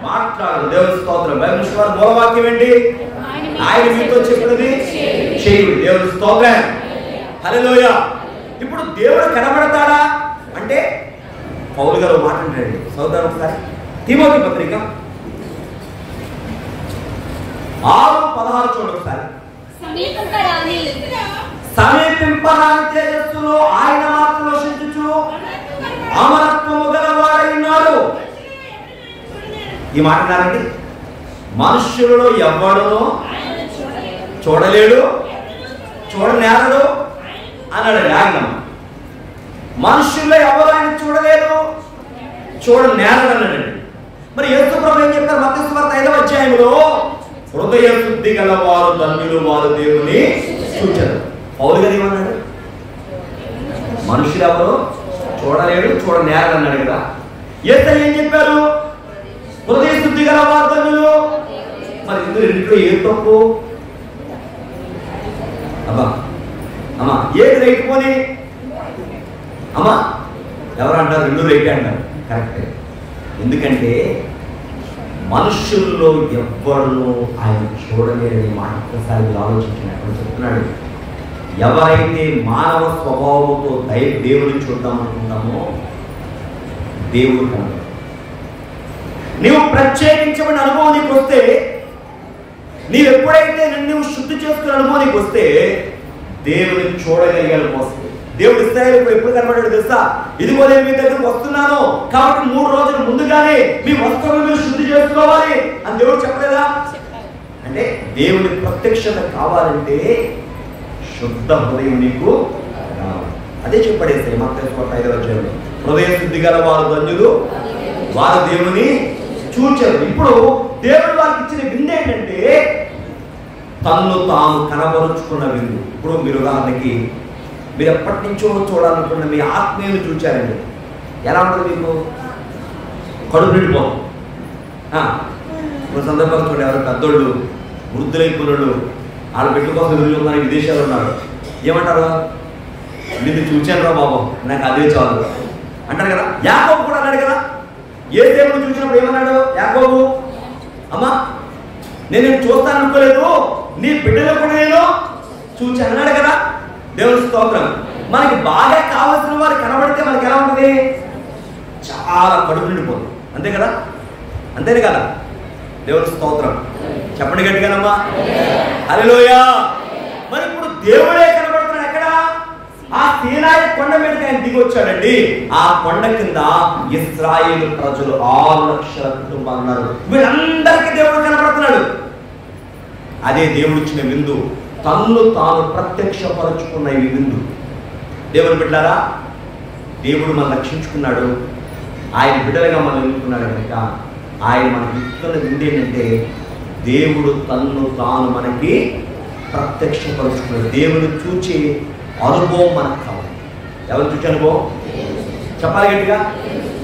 మాట్లాడు. దేవుడి స్తోత్రం. బైబిల్ విషయం వారి మూలవాక్యం ఏంటి? ఆయన మీతో చెప్పినది చేయుడు. దేవుడి స్తోత్రం. హల్లెలూయా. ఇప్పుడు దేవుడు కనబడతాడా అంటే పౌలు గారు మాట్లాడండి. చదువుతారు ఒకసారి. తిమోతి పత్రిక 6:16 చూడండి ఒకసారి. సమీపింపరాని తేజస్సులో ఆయన మాత్రం నశించుచు అమరత్వము గలవాడై ఉన్నాడు. ఈ మాట కాదండి, మనుష్యులలో ఎవ్వడునో చూడలేడు, చూడనేరడు అన్నాడు యాజ్ఞం. మనుష్యుల్లో ఎవరు ఆయన చూడలేదు, చూడనేరడు అన్నాడండి. మరి యేసు ప్రభువు ఏం చెప్పారు? మత్తయి సువార్త 5వ అధ్యాయంలో హృదయ శుద్ధి గల వారు ధన్యులు, వారు దేవుని చూచారు. పౌలు గారు ఏమన్నాడు? మనుషులు ఎవరు చూడలేడు, చూడనేరడు అన్నాడు కదా. యేసు ఏం చెప్పారు? హృదయ శుద్ధి గల వారు ధన్యులు. మరి ఇందులో రెండింటిలో ఏం తప్పు? అమ్మా అమ్మా ఏది రైట్ పోని? అమ్మా ఎవరు అంటారు? రెండు రైట్ అంటారు. కరెక్టే. ఎందుకంటే మనుషుల్లో ఎవ్వరు ఆయన చూడలేని మాట ఒక్కసారి ఆలోచించినప్పుడు చెప్తున్నాడు. ఎవరైతే మానవ స్వభావంతో దేవుడిని చూద్దాం అనుకుంటామో దేవుడు కనబడతాడు. నీవు ప్రత్యేకించబడిన అనుభవం నీకు వస్తే, నీవు ఎప్పుడైతే నువ్వు శుద్ధి చేసుకునే అనుభవం నీకు వస్తే దేవుడిని చూడగలిగాడు వస్తే. దేవుడు ఇశ్రాయేలుకు ఎప్పుడు కనబడాడు తెలుసా? ఇదిగో నేను మీ దగ్గరకు వస్తున్నాను కాబట్టి 3 రోజుల ముందుగానే మీ వస్త్రములు మీరు శుద్ధి చేసుకోవాలి అని దేవుడు చెప్పలేదా? అంటే దేవుడి ప్రత్యక్షత కావాలంటే శుద్ధ హృదయం నీకు రావాలి. అదే చెప్పడేసే మత్తయి 5వ అధ్యాయంలో హృదయ శుద్ధి గల వారు ధన్యులు, వారు దేవుని చూచారు. ఇప్పుడు దేవుడు వారికి ఇచ్చిన విందు ఏంటంటే తన్ను తాను కనబరుచుకున్న విందు. ఇప్పుడు మీరు ఉదాహరణకి మీరు ఎప్పటి నుంచో చూడాలనుకున్న మీ ఆత్మీయులు చూచారండి. ఎలా ఉంటుంది? మీకు కడుపు నిండిపోతుంది. కొన్ని సందర్భాలు చూడండి, ఎవరు పెద్దోళ్ళు వృద్ధులైపోయినోళ్ళు వాళ్ళ బిడ్డ కోసం ఎదురున్నారు, విదేశాలు ఉన్నారు. ఏమంటారు? నిన్ను చూచాను రా బాబు, నాకు అదే చాలు అంటారు కదా. యాకోబు కూడా అన్నాడు కదా. ఏ దేవుడు చూసినప్పుడు ఏమన్నాడు యాకోబు? అమ్మా నేను చూస్తాను అనుకోలేదు, నీ బిడ్డలో కూడా నేను చూచి అన్నాడు కదా. దేవుని స్తోత్రం. మనకి బాగా కావాల్సిన వారు కనబడితే మనకి ఎలా ఉంటుంది? చాలా కడుపు నిండిపోతుంది. అంతే కదా? అంతేనే కదా? దేవుని స్తోత్రం. చెప్పండి గట్టిగానమ్మా. హల్లెలూయా. మరి ఇప్పుడు దేవుడే కనబడుతున్నాడు ఎక్కడ? ఆ సీనాయి కొండ మీదకి ఆయన దిగి వచ్చాడండి. ఆ కొండ కింద ఇశ్రాయేలు ప్రజలు 6 లక్షల కుటుంబాలు ఉన్నారు. వీళ్ళందరికీ దేవుడు కనబడుతున్నాడు. అదే దేవుడు ఇచ్చిన విందు. తన్ను తాను ప్రత్యక్షపరుచుకున్న ఈ విందు. దేవుని బిడ్డలారా, దేవుడు మనం రక్షించుకున్నాడు, ఆయన బిడ్డలుగా మనం ఎన్నుకున్నాడు కనుక ఆయన మనకి ఇస్తున్న విందు ఏంటంటే దేవుడు తన్ను తాను మనకి ప్రత్యక్షపరుచుకున్నాడు. దేవుడు చూచే అనుభవం మనకు కావాలి. ఎవరు చూసే అనుభవం? చెప్పాలి గట్టిగా.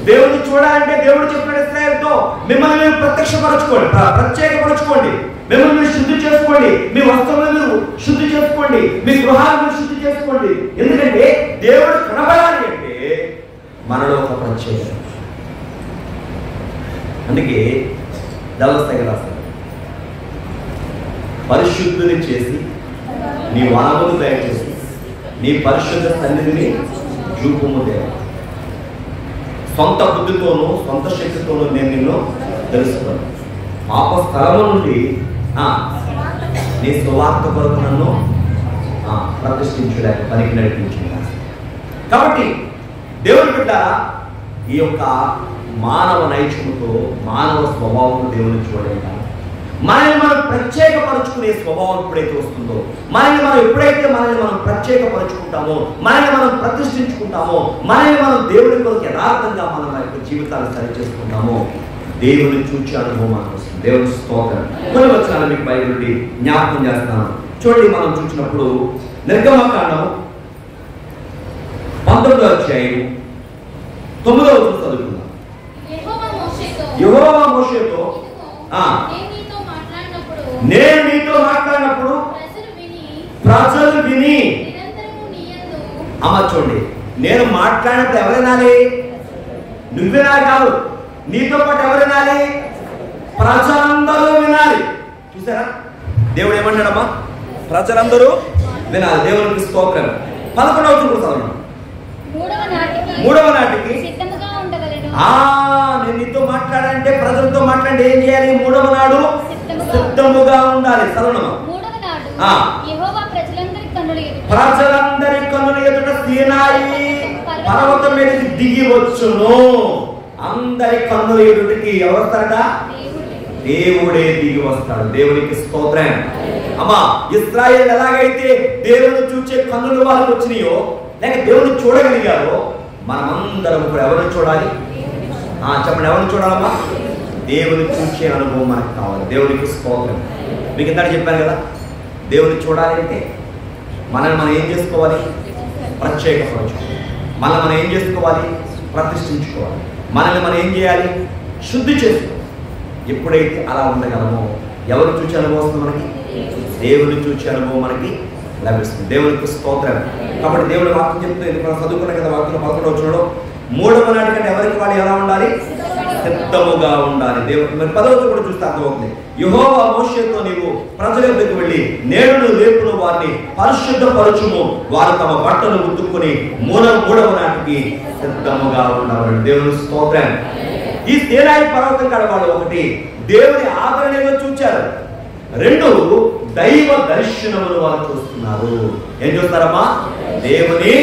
దేవుడిని చూడాలంటే దేవుడు చెప్పిన ఇశ్రాయేలుతో మిమ్మల్ని మీరు ప్రత్యక్షపరచుకోండి, ప్రత్యేకపరచుకోండి, మిమ్మల్ని మీరు శుద్ధి చేసుకోండి, మీ వస్త్రములు మీరు శుద్ధి చేసుకోండి, మీ గృహాలను మీరు శుద్ధి చేసుకోండి. ఎందుకంటే దేవుడు కనబడాలి అంటే మనలో ఒక ప్రత్యేకత. అందుకే దళస్థగా రాస్తారు, పరిశుద్ధుని చేసి నీ వనమును దయచేసి నీ పరిశుద్ధ సన్నిధిని చూపుము దేవా. సొంత బుద్ధితోనూ సొంత శక్తితోనూ నేను నిన్ను తెలుసుకున్నాను. పాప స్థలము నుండి నీ సువార్త కొరకు నన్ను ప్రతిష్ఠించడానికి పనికి నడిపించింది. కాబట్టి దేవుని బిడ్డ ఈ యొక్క మానవ నైపుణ్యంతో మానవ స్వభావం దేవుని చూడలేక మనల్ని మనం ప్రత్యేకపరుచుకునే స్వభావం ఎప్పుడైతే వస్తుందో, మనల్ని మనం ప్రత్యేకపరుచుకుంటామో, మనల్ని మనం ప్రతిష్ఠించుకుంటామో, మనల్ని మనం దేవుడి కొరకు యథార్థంగా మనం యొక్క జీవితాన్ని సరి చేసుకుంటామో దేవుని చూచే అనుభవం మనకు వస్తుంది. దేవుని స్తోత్రం. కొన్ని వచనాలు మీకు బైబిల్ నుండి జ్ఞాపకం చేస్తున్నాను. చూడండి, మనం చూసినప్పుడు నిర్గమకాండం 19వ అధ్యాయం 9వ వచనం చదువుకుందాం. యెహోవా మోషేతో యెహోవా మోషేతో నేను నీతో మాట్లాడినప్పుడు ప్రజలు విని అమ్మ చూడండి, నేను మాట్లాడినప్పుడు ఎవరు వినాలి? నువ్వు వినాలి కాదు, నీతో పాటు ఎవరు వినాలి? ప్రజలందరూ వినాలి. చూసారా దేవుడు ఏమన్నాడమ్మా? ప్రజలందరూ వినాలి. దేవునికి స్తోత్రం. 11వ వచనం చదవండి. మూడవ నాటికి నేను నీతో మాట్లాడంటే ప్రజలతో మాట్లాడి ఏం చేయాలి? మూడవ నాడు సిద్ధముగా ఉండాలి. చదవనమ్మా. ప్రజలందరి కన్నుల ఎదుట సీనాయి పర్వతం మీదకి దిగి వచ్చును. అందరి కన్నుల ఎదుటికి ఎవరుస్తారట? దేవుడే దిగి వస్తాడు. దేవునికి స్తోత్రం. అమ్మా, ఇశ్రాయేలు ఎలాగైతే దేవుని చూచే కన్నులు వాళ్ళకి వచ్చినాయో, లేక దేవుని చూడగలిగారో, మనమందరం కూడా ఎవరిని చూడాలి? చెప్పండి, ఎవరిని చూడాలమ్మా? దేవుని చూసే అనుభవం మనకు కావాలి. దేవునికి స్తోత్రం. మీకు ఇందాక చెప్పాను కదా, దేవుని చూడాలి అంటే మనల్ని మనం ఏం చేసుకోవాలి? ప్రత్యేకపరచుకోవాలి. మనల్ని మనం ఏం చేసుకోవాలి? ప్రతిష్ఠించుకోవాలి. మనల్ని మనం ఏం చేయాలి? శుద్ధి చేసుకోవాలి. ఎప్పుడైతే అలా ఉండగలమో ఎవరు చూసే అనుభవం వస్తుంది మనకి? దేవుని చూసే అనుభవం మనకి లభిస్తుంది. దేవునికి స్తోత్రం. కాబట్టి దేవుడి వాక్యం చెప్తే మనం చదువుకున్నాం కదా, వాక్యం 11వ వచనంలో మూడవ నాటి కంటే ఎవరికి వాళ్ళు ఎలా ఉండాలి? సిద్ధముగా ఉండాలి. దేవుడు మరి 10వ వచనం కూడా చూస్తే అర్థమవుతుంది. యెహోవా మోషేతో నీవు ప్రజల దగ్గరికి వెళ్ళి నేడును రేపును వారిని పరిశుద్ధపరచుము, వారు తమ బట్టలు ఉతుక్కుని మూడవ నాటికి సిద్ధముగా ఉండాలి. దేవుని స్తోత్రం. ఈ సీనాయి పర్వతం కాడ వాళ్ళు ఒకటి దేవుని ఆదరణలో చూచారు, 2 దైవ దర్శనములు వాళ్ళు చూస్తున్నారు. ఏం చూస్తారమ్మా? దేవుని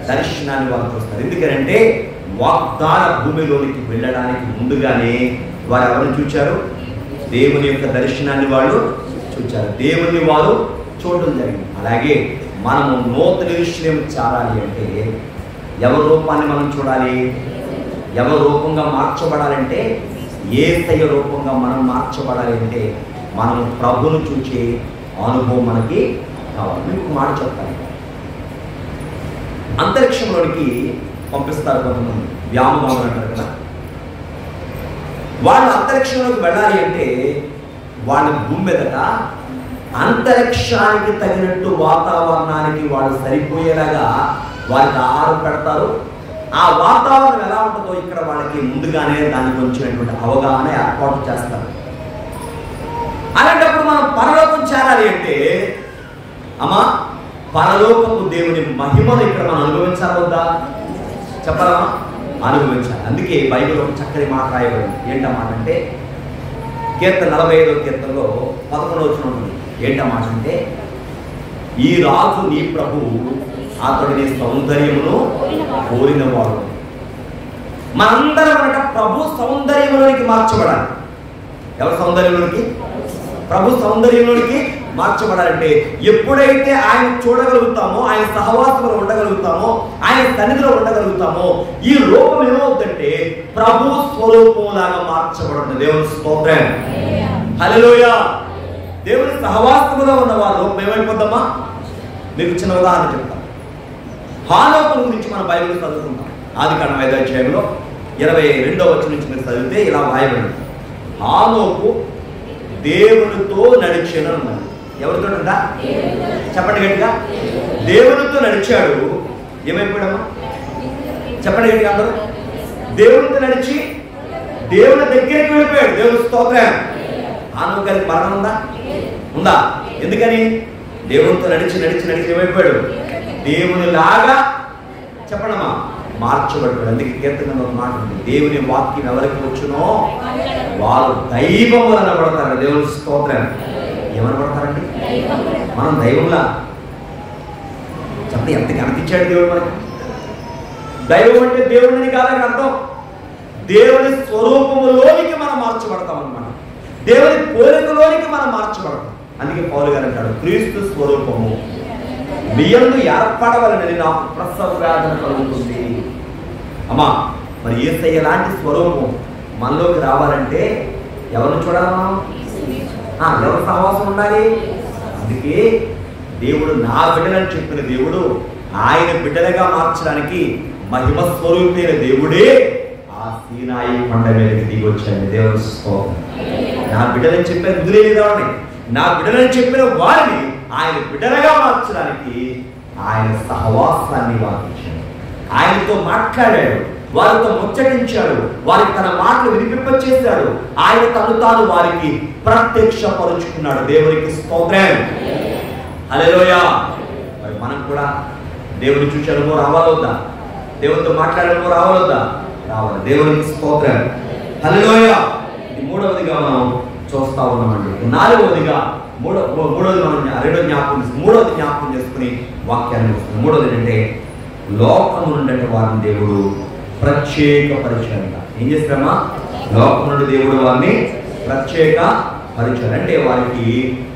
దర్శనాన్ని వాళ్ళు చూస్తారు. ఎందుకంటే వాగ్దాన భూమిలోనికి వెళ్ళడానికి ముందుగానే వారు ఎవరిని చూచారు? దేవుని యొక్క దర్శనాన్ని వాళ్ళు చూచారు. దేవుని వారు చూడడం జరిగింది. అలాగే మనము నూతన విషయం చాలాలి అంటే ఎవరి రూపాన్ని మనం చూడాలి? ఎవరి రూపంగా మార్చబడాలంటే, యేసయ్య రూపంగా మనం మార్చబడాలి అంటే మనం ప్రభువును చూచే అనుభవం మనకి కావాలి. మీకు మాట చెప్తాను. అంతరిక్షంలోనికి పంపిస్తారు కొంతమంది, వ్యామోహం అంటారు కదా. వాళ్ళు అంతరిక్షంలోకి వెళ్ళాలి అంటే వాళ్ళ భూమి మీదట అంతరిక్షానికి తగినట్టు వాతావరణానికి వాళ్ళు సరిపోయేలాగా వారికి ఆహారం పెడతారు. ఆ వాతావరణం ఎలా ఉంటుందో ఇక్కడ వాళ్ళకి ముందుగానే దానికి వచ్చినటువంటి అవగాహన ఏర్పాటు చేస్తారు. అలాంటప్పుడు మనం పరలోకం చేరాలి అంటే అమ్మా, పరలోకపు దేవుని మహిమను ఇక్కడ మనం అనుభవించాలి వద్దా? చెప్పాలమ్మా, అనుభవించాలి. అందుకే బైబిల్ ఒక చక్కని మాట రాయబడింది. ఏంటమాట అంటే కీర్తన 45వ కీర్తనలో 11వ వచనం ఉంటుంది. ఏంటమాట అంటే, ఈ రాజు నీ ప్రభువు అతడు నీ సౌందర్యమును కోరినవాడు. మనందరం అనట ప్రభు సౌందర్యంలోనికి మార్చబడాలి. ఎవరి సౌందర్యంలోనికి? ప్రభు సౌందర్యంలోనికి మార్చబడాలంటే ఎప్పుడైతే ఆయన చూడగలుగుతామో, ఆయన సహవాసంలో ఉండగలుగుతామో, ఆయన సన్నిధిలో ఉండగలుగుతామో, ఈ రూపం ఏమవుతుందంటే ప్రభు స్వరూపంలాగా మార్చబడుతుంది. దేవుని స్తోత్రం. హల్లెలూయా. దేవుని సహవాసంలో ఉన్న వారి రూపం ఏమైపోద్దామా? మీకు చిన్న ఉదాహరణ చెప్తాను. హానోకు గురించి మన బైబిల్ చదువుకుంటాం. ఆదికాండం 5వ అధ్యాయంలో 22వ వచనం నుంచి మీరు చదివితే ఇలా రాయబడింది. హానోకు దేవునితో నడిచాను అన్నది. ఎవరితో ఉంటా? చెప్పండి గట్టిగా. దేవునితో నడిచాడు. ఏమైపోయాడమ్మా? చెప్పండి గట్టిగా అందరూ. దేవునితో నడిచి దేవుని దగ్గరికి వెళ్ళిపోయాడు. దేవుని స్తోత్రం. హానోకు గారికి మరణం ఉందా? ఉందా? ఎందుకని? దేవునితో నడిచి నడిచి నడిచి ఏమైపోయాడు? దేవుని లాగా చెప్పడమా మార్చబడ్డాడు. అందుకే కీర్తనలో ఒక మాట ఉంది, దేవుని వాక్యం ఎవరికి వచ్చునో వారు దైవము అనబడతారు. దేవుని స్తోత్రం. ఏమనబడతారండి? మనం దైవంలా చెప్పండి. ఎంత కనిపించాడు దేవుడు మనకి. దైవం అంటే దేవుడిని కాదని అర్థం. దేవుని స్వరూపములోనికి మనం మార్చబడతాం అన్నమాట. దేవుని పోలికలోనికి మనం మార్చబడతాం. అందుకే పౌలు గారు అంటాడు, క్రీస్తు స్వరూపము బియ్యంలో ఏర్పడవలనని నాకు ప్రసవ వేదన కలుగుతుంది. అమ్మా, మరి యేసయ్య లాంటి స్వరూపం మనలోకి రావాలంటే ఎవరిని చూడాలి మనం? ఎవరు సహవాసం ఉండాలి? అందుకే దేవుడు నా బిడ్డలని చెప్పిన దేవుడు ఆయన బిడ్డలుగా మార్చడానికి మహిమ స్వరూపైన దేవుడే ఆ సీనాయి కొండ మీదకి దిగి వచ్చాడు. దేవుని స్తోత్రం. నా బిడ్డలని చెప్పిన వదిలేదాన్ని, నా బిడ్డలని చెప్పిన వారిని ఆయన బిడ్డలుగా మార్చడానికి ఆయన సహవాసాన్ని వాదించాడు. ఆయనతో మాట్లాడాడు, వారితో ముచ్చటించాడు, వారికి తన మాటలు వినిపింపచేశాడు. ఆయన తను తాను వారికి ప్రత్యక్షపరుచుకున్నాడు. దేవునికి స్తోత్రం. హల్లెలూయా. మరి మనం కూడా దేవుని చూశాడమో రావాలొద్దా? దేవునితో మాట్లాడమో రావాలొద్దా? రావాలి. దేవునికి స్తోత్రం. హల్లెలూయా. ఇది మూడవదిగా మనం చూస్తా ఉన్నామండి. నాలుగవదిగా మూడవది మనం మూడవది జ్ఞాపకం చేసుకుని వాక్యాన్ని వస్తుంది. మూడవది ఏంటంటే లోకము నుండి వారిని దేవుడు ప్రత్యేకపరిచాడు. ఏం చేస్తామా? లోకం నుండి దేవుడు వారిని ప్రత్యేక పరిచాడు. అంటే వారికి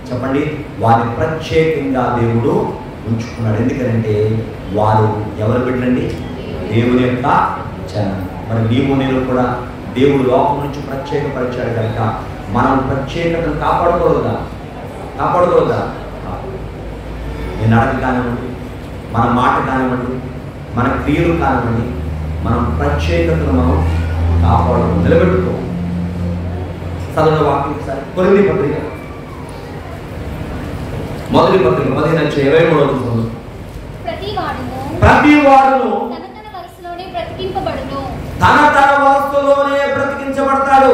చెప్పండి, వారిని ప్రత్యేకంగా దేవుడు ఉంచుకున్నాడు. ఎందుకంటే వారు ఎవరు బిడ్డలండి? దేవుని యొక్క జనం. మరి నీవు నేను కూడా దేవుడు లోకం నుంచి ప్రత్యేకపరిచాడు కనుక మనం ప్రత్యేకతను కాపాడుకోవద్దా? నేను నడక కానివ్వండి, మన మాట కానివ్వండి, మన క్రియలు కానివ్వండి, మనం ప్రత్యేకతను మనం కాపాడుకో, నిలబెట్టుకో. చదువు వాక్యం సార్ కొరింథీ పత్రిక మొదటి పత్రిక 15:23 ప్రతి వాడును తన తన వరసలోనే బ్రతికించబడతాడు.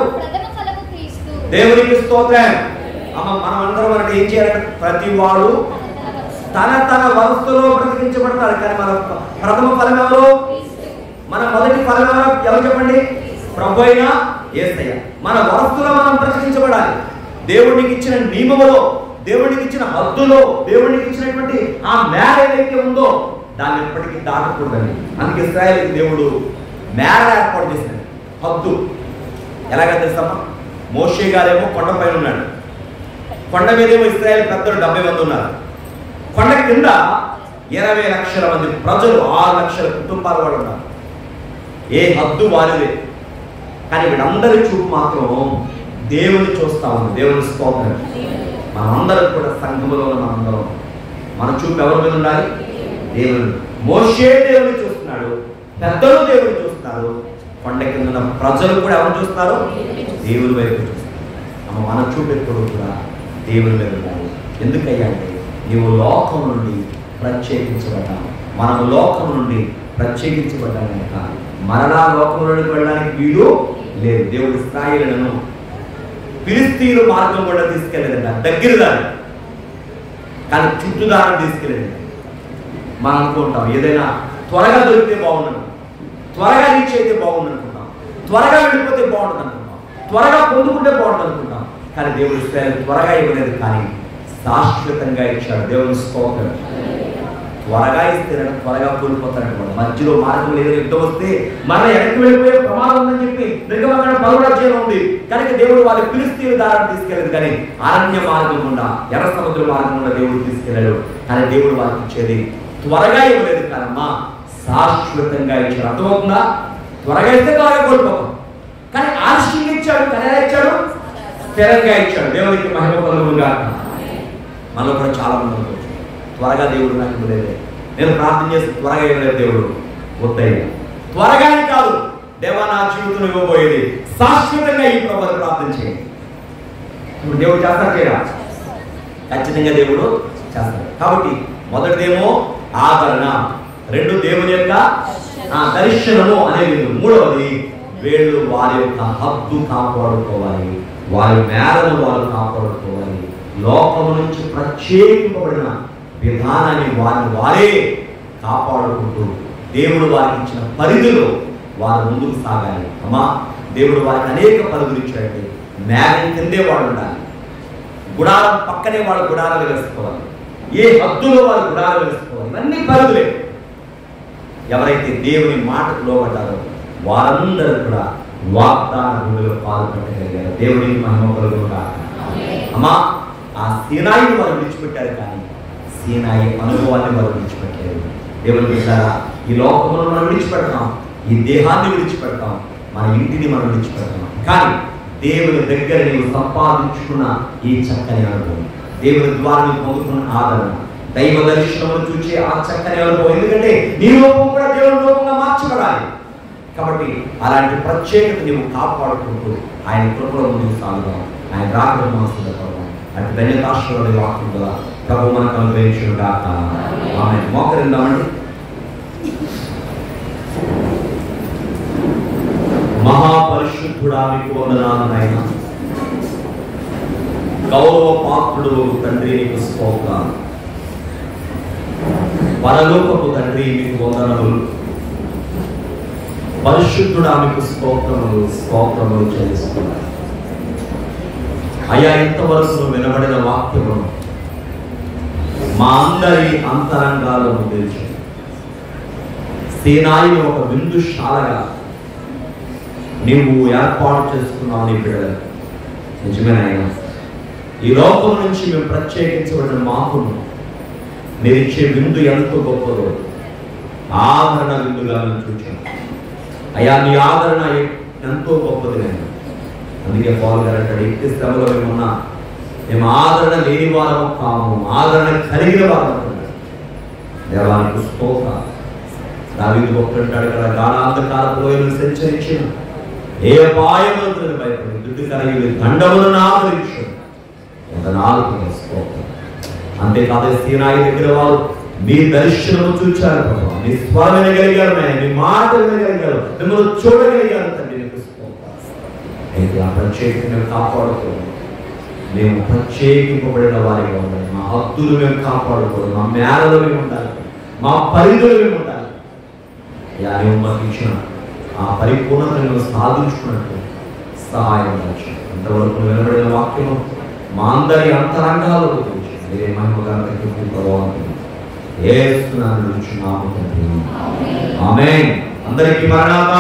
దేవునికి స్తోత్రం. మనం అందరం అంటే ఏం చేయాలంటే ప్రతి వాడు తన తన వరసలో బ్రతికించబడతాడు. కానీ మన ప్రథమ ఫలం ఎవరు? మన మొదటి ఫలం ఎవరు చెప్పండి? ప్రభు అయిన యేసయ్య. మన వరసలో మనం బ్రతికించబడాలి. దేవుడికి ఇచ్చిన నియమములో, దేవుడికి ఇచ్చిన హద్దులో, దేవుడికి ఇచ్చినటువంటి ఆ మేర ఏదైతే ఉందో దాన్ని ఎప్పటికీ దాటకూడదండి. అందుకే ఇశ్రాయేలుకి దేవుడు మేర ఏర్పాటు చేశాడు, హద్దు. ఎలాగ తెలుసమ్మా? మోషే గారేమో కొండపైన ఉన్నాడు, కొండ మీదేమో ఇశ్రాయేల్ పెద్దలు 70 మంది ఉన్నారు. కొండ కింద 20 లక్షల మంది ప్రజలు, 6 లక్షల కుటుంబాల వాడు ఉన్నారు. ఏ హద్దు వారిదే. కానీ వీళ్ళందరి చూపు మాత్రం దేవుని చూస్తా ఉంది. దేవుని స్తోత్రం. మనందరం కూడా సంఘములో మనందరం మన చూపు ఎవరి మీద ఉండాలి? దేవుని. మోషే దేవుని చూస్తున్నాడు, పెద్దలు దేవుని చూస్తున్నారు, కొండ కింద ఉన్న ప్రజలు కూడా ఎవరు చూస్తున్నారు? దేవుని వైపు చూస్తున్నారు. మన చూపు ఎప్పుడు కూడా దేవుని మీద ఉండాలి. ఎందుకయ్యా అంటే నీవు లోకం నుండి ప్రత్యేకించబడ్డావు. మనము లోకం నుండి ప్రత్యేకించబడ్డాం కనుక మరలా లోకంలోకి వెళ్ళడానికి వీలు లేదు. దేవుడు ఇశ్రాయేలును ఫిలిస్తీన్ల మార్గం కూడా తీసుకెళ్ళలేదంట, దగ్గర దారి, కానీ చుట్టుదారం తీసుకెళ్ళలేదు. మనం అనుకుంటాం ఏదైనా త్వరగా దొరికితే బాగుండను, త్వరగా రీచ్ అయితే బాగుండు అనుకుంటాం, త్వరగా వెళ్ళిపోతే బాగుంటుంది అనుకుంటాం, త్వరగా పొందుకుంటే బాగుంటుంది అనుకుంటాం. కానీ దేవుడు ఇశ్రాయేలు త్వరగా ఇవ్వలేదు, కానీ శాశ్వతంగా ఇచ్చాడు. దేవుని స్తోత్రం. త్వరగా ఇస్తేనే త్వరగా కోల్పోతారనమాట. మధ్యలో మార్గం ఏదో యుద్ధం వస్తే మన వెనక్కి వెళ్ళిపోయే ప్రమాదం ఉందని చెప్పి నిర్గమకాండ 10వ అధ్యాయం ఉంది. కనుక దేవుడు వారి ఫిలిస్తీన్ల దారిని తీసుకెళ్ళదు, కానీ అరణ్య మార్గం గుండా, ఎర్ర సముద్ర మార్గం గుండా దేవుడు తీసుకెళ్ళాడు. కానీ దేవుడు వారికి ఇచ్చేది త్వరగా ఇవ్వలేదు, కానమ్మా శాశ్వతంగా ఇచ్చాడు. అర్థమవుతుందా? త్వరగా ఇస్తే త్వరగా కోల్పోతాం, కానీ ఆలస్యంగా ఇచ్చాడు, కానీ ఎలా ఇచ్చాడు? స్థిరంగా ఇచ్చాడు. దేవుడికి మహిమ కలుగునుగా. మనలో కూడా చాలా మంది అనుకోవచ్చు త్వరగా దేవుడు నాకు ఇవ్వలేదు, నేను ప్రార్థన చేసి త్వరగా ఇవ్వలేదు దేవుడు. వద్దయ్య, త్వరగానే కాదు, దేవా నా జీవితంలో ఇవ్వబోయేది శాశ్వతంగా ఈ ప్రభువుని ప్రార్థన చేయండి. ఇప్పుడు దేవుడు చేస్తాడు చేయరా? ఖచ్చితంగా దేవుడు చేస్తాడు. కాబట్టి మొదటిదేమో ఆదరణ, 2 దేవుని యొక్క దర్శనము అనేది, 3వది వీళ్ళు వారి యొక్క హద్దు కాపాడుకోవాలి, వారి మేరను వారు కాపాడుకోవాలి. లోకము నుంచి ప్రత్యేకింపబడిన విధానాన్ని వారే కాపాడుకుంటూ దేవుడు వారికి ఇచ్చిన పరిధిలో వారు ముందుకు సాగాలి. అమ్మా, దేవుడు వారికి అనేక పరిధులు ఇచ్చాడండి. మేఘం కిందే వాడు ఉండాలి, గుడారం పక్కనే వాడు గుడారాలు వేసుకోవాలి, ఏ హద్దులో వారు గుడారాలు వేసుకోవాలి. ఇవన్నీ పరిధులే. ఎవరైతే దేవుని మాటకు లోబడ్డారో వారందరూ కూడా వాగ్దాన భూమిలో పాల్పట్టగలిగారు. దేవుడికి మహిమ కలుగునుగాక. అమ్మా, ఆ సీనాయిని వారు విడిచిపెట్టారు, కానీ సీనాయి అనుభవాన్ని వారు విడిచిపెట్టారు. దేవుని బిడ్డలారా, ఈ లోకమును మనం విడిచిపెడతాం, ఈ దేహాన్ని విడిచిపెడతాం, మన ఇంటిని మనం విడిచిపెడతాం. కానీ దేవుని దగ్గర నీవు సంపాదించుకున్న ఈ చక్కని అనుభవం, దేవుని ద్వారా నీవు పొందుకున్న ఆదరణ, దైవ దర్శనమును చూసే ఆ చక్కని అనుభవం. ఎందుకంటే నీ రూపం కూడా దేవుని రూపంగా మార్చబడాలి. కాబట్టి అలాంటి ప్రత్యేకత నీవు కాపాడుకుంటూ ఆయన కృపలో ముందుకు సాగుదాం. ఆయన రాకడ మనసుపడదాం. అటు ధన్యతాశ్వరుడి వాక్యం కదా ప్రభు మనకు అనుగ్రహించును గాక. ఆమేన్. మోకరిద్దామండి. మహాపరిశుద్ధుడా మీకు వందనాలు నాయనా. గౌరవ పాత్రుడు తండ్రి నీకు స్తోత్రాలు. పరలోకపు తండ్రి మీకు వందనములు. పరిశుద్ధుడా మీకు స్తోత్రములు చెల్లిస్తున్నాను. అయ్యా, ఇంతవరకు వినబడిన వాక్యము మా అందరి అంతరంగాలను తెలిసి సీనాయిని ఒక బిందుశాలగా నీవు ఏర్పాటు చేసుకున్నావు నీ బిడ్డలు. నిజమేనాయన, ఈ లోకం నుంచి మేము ప్రత్యేకించబడిన మాకును మీరు ఇచ్చే విందు ఎంతో గొప్పదో ఆదరణ విందుగా మేము చూచాం. అయ్యా, నీ ఆదరణ ఎంతో గొప్పది నేను. అందుకే పౌలు గారు అంటాడు, ఎట్టి శ్రమలో మేమున్నా మేము ఆదరణ లేని వారము కాము, ఆదరణ కలిగిన వారము. దేవానికి స్తోత్రం. దావీదు గొప్పంటాడు కదా, గాఢాంధకారపు లోయలను సంచరించిన ఏ అపాయములకు భయపడి దుడ్డు కలిగి దండములను ఆదరించు. స్తోత్రం. అంతేకాదు సీనాయి దగ్గర వారు మీ దర్శనము చూచారు ప్రభావ, మీ స్వరం వినగలిగారు, మీ మాట వినగలిగారు, మిమ్మల్ని చూడగలిగారు తండ్రి. నీకు అయితే ఆ ప్రత్యేకత మేము కాపాడుకోవాలి. మేము ప్రత్యేకింపబడిన వారిగా ఉండాలి. మా హద్దులు మేము కాపాడుకోవాలి. మా మేరలు మేము ఉండాలి. మా పరిధులు మేము ఉండాలి. నువ్వు మాకు ఇచ్చిన ఆ పరిపూర్ణతను సాధించుకున్నట్టు సహాయం వచ్చు. అంతవరకు వినబడిన వాక్యము మా అందరి అంతరంగాలు మీరే మహిమగా ప్రభావం ఏస్తున్నాను. ఆమేన్. అందరికీ మరణాత.